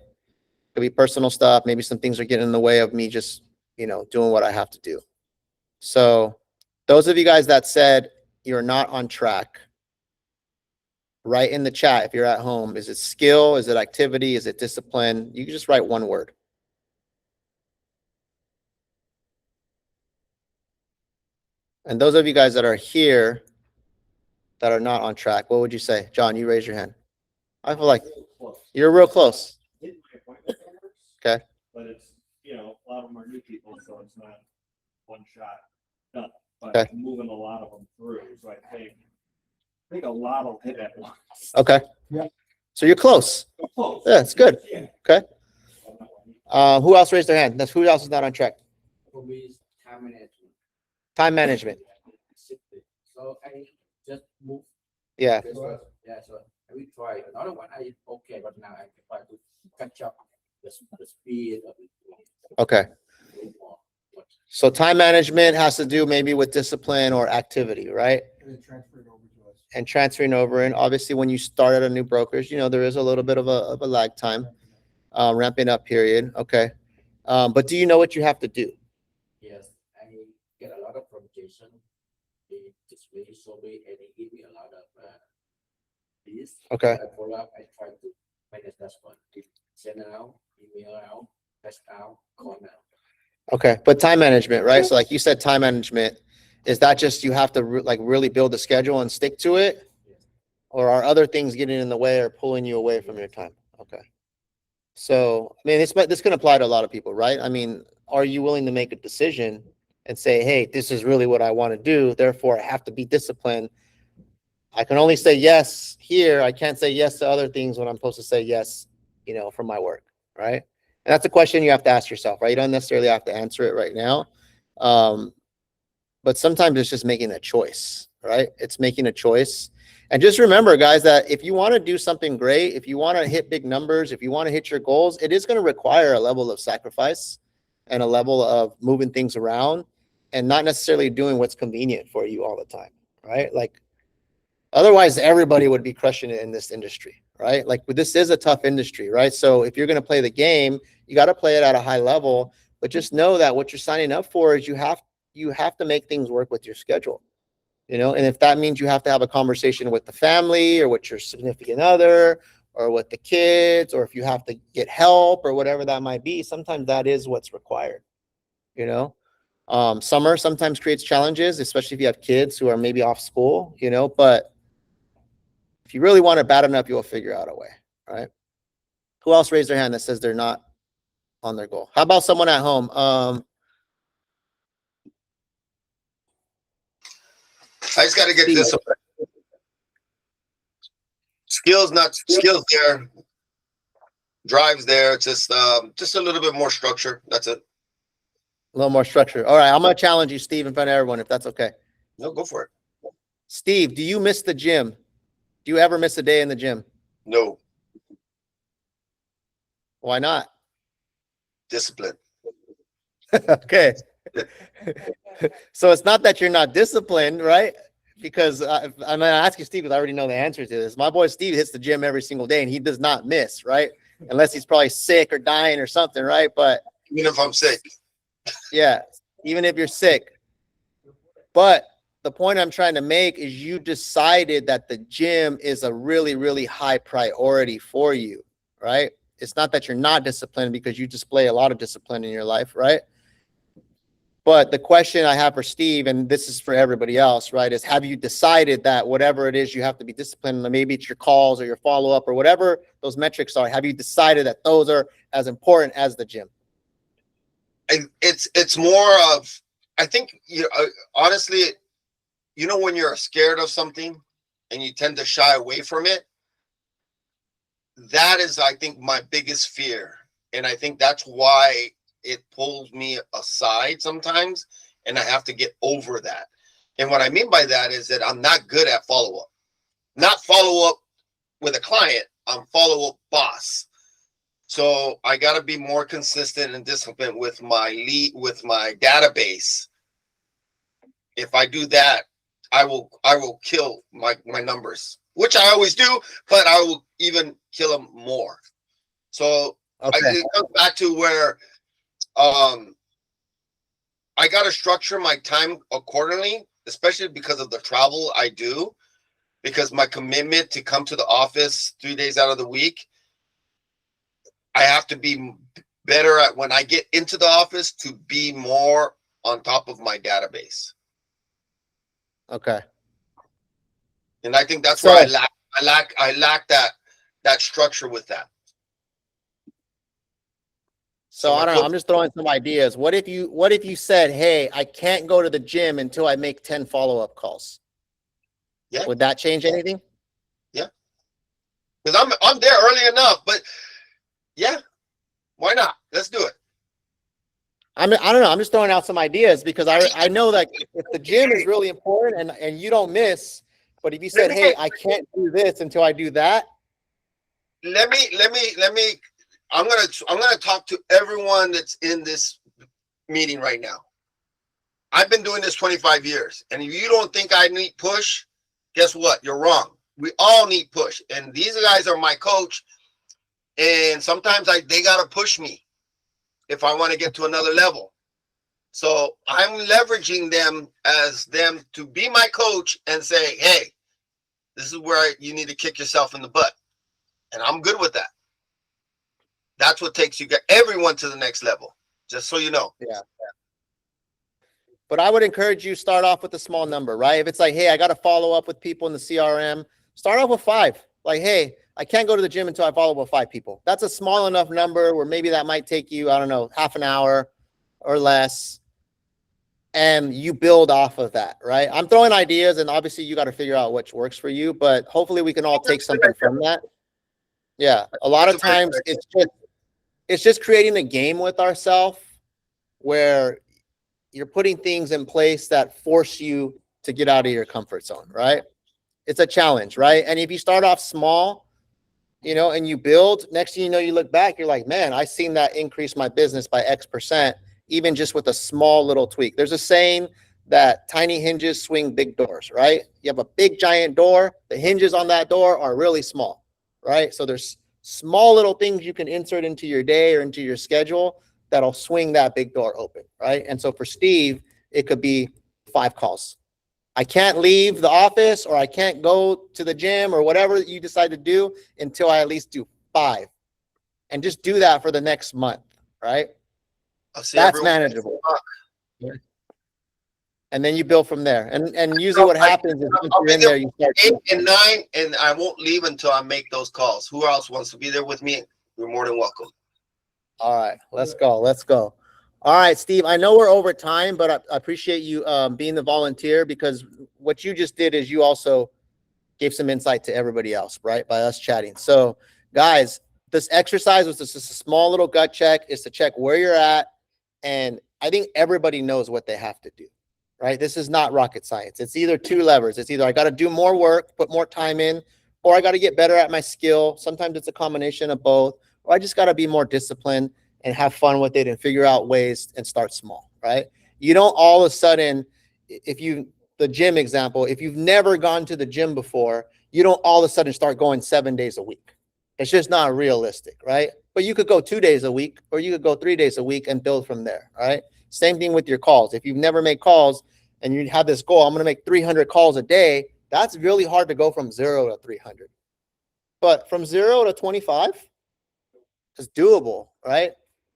Could be personal stuff. Maybe some things are getting in the way of me just, doing what I have to do. So those of you guys that said you're not on track, write in the chat if you're at home. Is it skill? Is it activity? Is it discipline? You can just write one word. And those of you guys that are here that are not on track, what would you say? John, you raise your hand. I feel like close. You're real close. Hit my appointment numbers. Okay. But it's, you know, a lot of them are new people, so it's not one shot done. But Okay. I'm moving a lot of them through, so I think a lot will hit at once. Okay. Yeah. So you're close. Close. Yeah, it's good. Yeah. Okay. Who else raised their hand? That's who else is not on track? For me, it's time management. Time management. So I just move. Yeah. Yeah, so I will try. Another one, I okay, but now I try to catch up the speed of it. Okay. So time management has to do maybe with discipline or activity, right? And then transfer it over to us. And transferring over. And obviously, when you start at a new brokerage, you know, there is a little bit of a lag time, ramping up period. Okay. But do you know what you have to do? Yes, I get a lot of provocation. They just really show me and they give me a lot of this. Okay. I follow up, I try to manage that one. Send out, email out, text out, call out. Okay. But time management, right? So like you said, time management, is that just you have to like really build a schedule and stick to it? Yes. Or are other things getting in the way or pulling you away from your time? Okay. So, I mean, this can apply to a lot of people, right? I mean, are you willing to make a decision and say, hey, this is really what I want to do. Therefore, I have to be disciplined. I can only say yes here. I can't say yes to other things when I'm supposed to say yes, you know, for my work, right? And that's a question you have to ask yourself, right? You don't necessarily have to answer it right now. But sometimes it's just making a choice, right? It's making a choice. And just remember, guys, that if you want to do something great, if you want to hit big numbers, if you want to hit your goals, it is going to require a level of sacrifice and a level of moving things around and not necessarily doing what's convenient for you all the time, right? Like, otherwise, everybody would be crushing it in this industry, right? Like, this is a tough industry, right? So if you're going to play the game, you got to play it at a high level, but just know that what you're signing up for is you have to make things work with your schedule. You know, and if that means you have to have a conversation with the family or with your significant other or with the kids, or if you have to get help or whatever that might be, sometimes that is what's required. You know, summer sometimes creates challenges, especially if you have kids who are maybe off school, you know, but if you really want it bad enough, you'll figure out a way, right? Who else raised their hand that says they're not on their goal? How about someone at home? I just got to get Steve. this skills there, drives there. It's just a little bit more structure. That's it. A little more structure. All right, I'm gonna challenge you, Steve, in front of everyone, if that's okay. No, go for it. Steve, do you miss the gym? Do you ever miss a day in the gym? No Why not? discipline. Okay. So it's not that you're not disciplined, right? Because I'm gonna ask you, Steve, because I already know the answer to this. My boy Steve hits the gym every single day, and he does not miss, right? Unless he's probably sick or dying or something, right? But Even if I'm sick. yeah, even if you're sick. But the point I'm trying to make is you decided that the gym is a really, really high priority for you, right? It's not that you're not disciplined, because you display a lot of discipline in your life, right? But the question I have for Steve, and this is for everybody else, right, is have you decided that whatever it is you have to be disciplined, maybe it's your calls or your follow-up or whatever those metrics are, have you decided that those are as important as the gym? It's more of, I think, honestly, you know, when you're scared of something and you tend to shy away from it, that is, I think, my biggest fear. And I think that's why it pulls me aside sometimes, and I have to get over that. And what I mean by that is that I'm not good at follow-up. Not follow-up with a client, I'm follow-up boss. So I got to be more consistent and disciplined with my database. If I do that, I will kill my numbers, which I always do, but I will even kill them more. So Okay. it comes back to where I got to structure my time accordingly, especially because of the travel I do, because my commitment to come to the office 3 days out of the week, I have to be better at, when I get into the office, to be more on top of my database. Okay. And I think that's where I lack that that structure with that. So my I don't know. coach- I'm just throwing some ideas. What if you said, hey, I can't go to the gym until I make 10 follow-up calls? Yeah. Would that change anything? Because I'm there early enough, but yeah, why not? Let's do it. I don't know. I'm just throwing out some ideas because I know that if the gym is really important and you don't miss, but if you said, hey, I can't do this until I do that. Let me. I'm gonna talk to everyone that's in this meeting right now. I've been doing this 25 years, and if you don't think I need push, guess what? You're wrong. We all need push, and these guys are my coach, and sometimes they gotta push me if I want to get to another level. So I'm leveraging them as them to be my coach and say, hey, this is where you need to kick yourself in the butt, and I'm good with that. That's what takes everyone to the next level. Just so you know. Yeah. But I would encourage you start off with a small number, right? If it's like, hey, I got to follow up with people in the CRM, start off with 5. Like, hey, I can't go to the gym until I follow up with 5 people. That's a small enough number where maybe that might take you, I don't know, half an hour or less. And you build off of that, right? I'm throwing ideas, and obviously you got to figure out which works for you, but hopefully we can all take something from that. Yeah. A lot of times it's just creating a game with ourselves where you're putting things in place that force you to get out of your comfort zone, right? It's a challenge, right? And if you start off small, and you build, next thing you know, you look back, you're like, man, I seen that increase my business by X%, even just with a small little tweak. There's a saying that tiny hinges swing big doors, right? You have a big giant door, the hinges on that door are really small, right? So there's small little things you can insert into your day or into your schedule that'll swing that big door open, right? And so for Steve, it could be 5 calls. I can't leave the office, or I can't go to the gym, or whatever you decide to do until I at least do 5. And just do that for the next month, right? That's manageable. And then you build from there. And usually what happens is once you're in there, you start 8 and 9, and I won't leave until I make those calls. Who else wants to be there with me? You're more than welcome. All right, let's go. All right, Steve, I know we're over time, but I appreciate you being the volunteer, because what you just did is you also gave some insight to everybody else, right? By us chatting. So guys, this exercise was just a small little gut check. Is to check where you're at. And I think everybody knows what they have to do, right? This is not rocket science. It's either 2 levers. It's either I got to do more work, put more time in, or I got to get better at my skill. Sometimes it's a combination of both, or I just got to be more disciplined and have fun with it and figure out ways and start small, right? You don't all of a sudden, the gym example, if you've never gone to the gym before, you don't all of a sudden start going 7 days a week. It's just not realistic, right? But you could go 2 days a week, or you could go 3 days a week and build from there, right? Same thing with your calls. If you've never made calls and you have this goal, I'm going to make 300 calls a day, that's really hard to go from 0 to 300. But from 0 to 25, it's doable, right?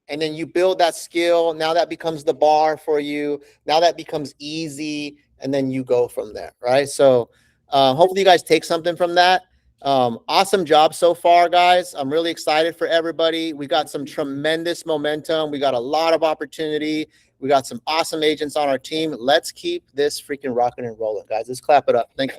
And then you build that skill. Now that becomes the bar for you. Now that becomes easy. And then you go from there, right? So hopefully you guys take something from that. Awesome job so far, guys. I'm really excited for everybody. We got some tremendous momentum. We got a lot of opportunity. We got some awesome agents on our team. Let's keep this freaking rocking and rolling, guys. Let's clap it up. Thank you.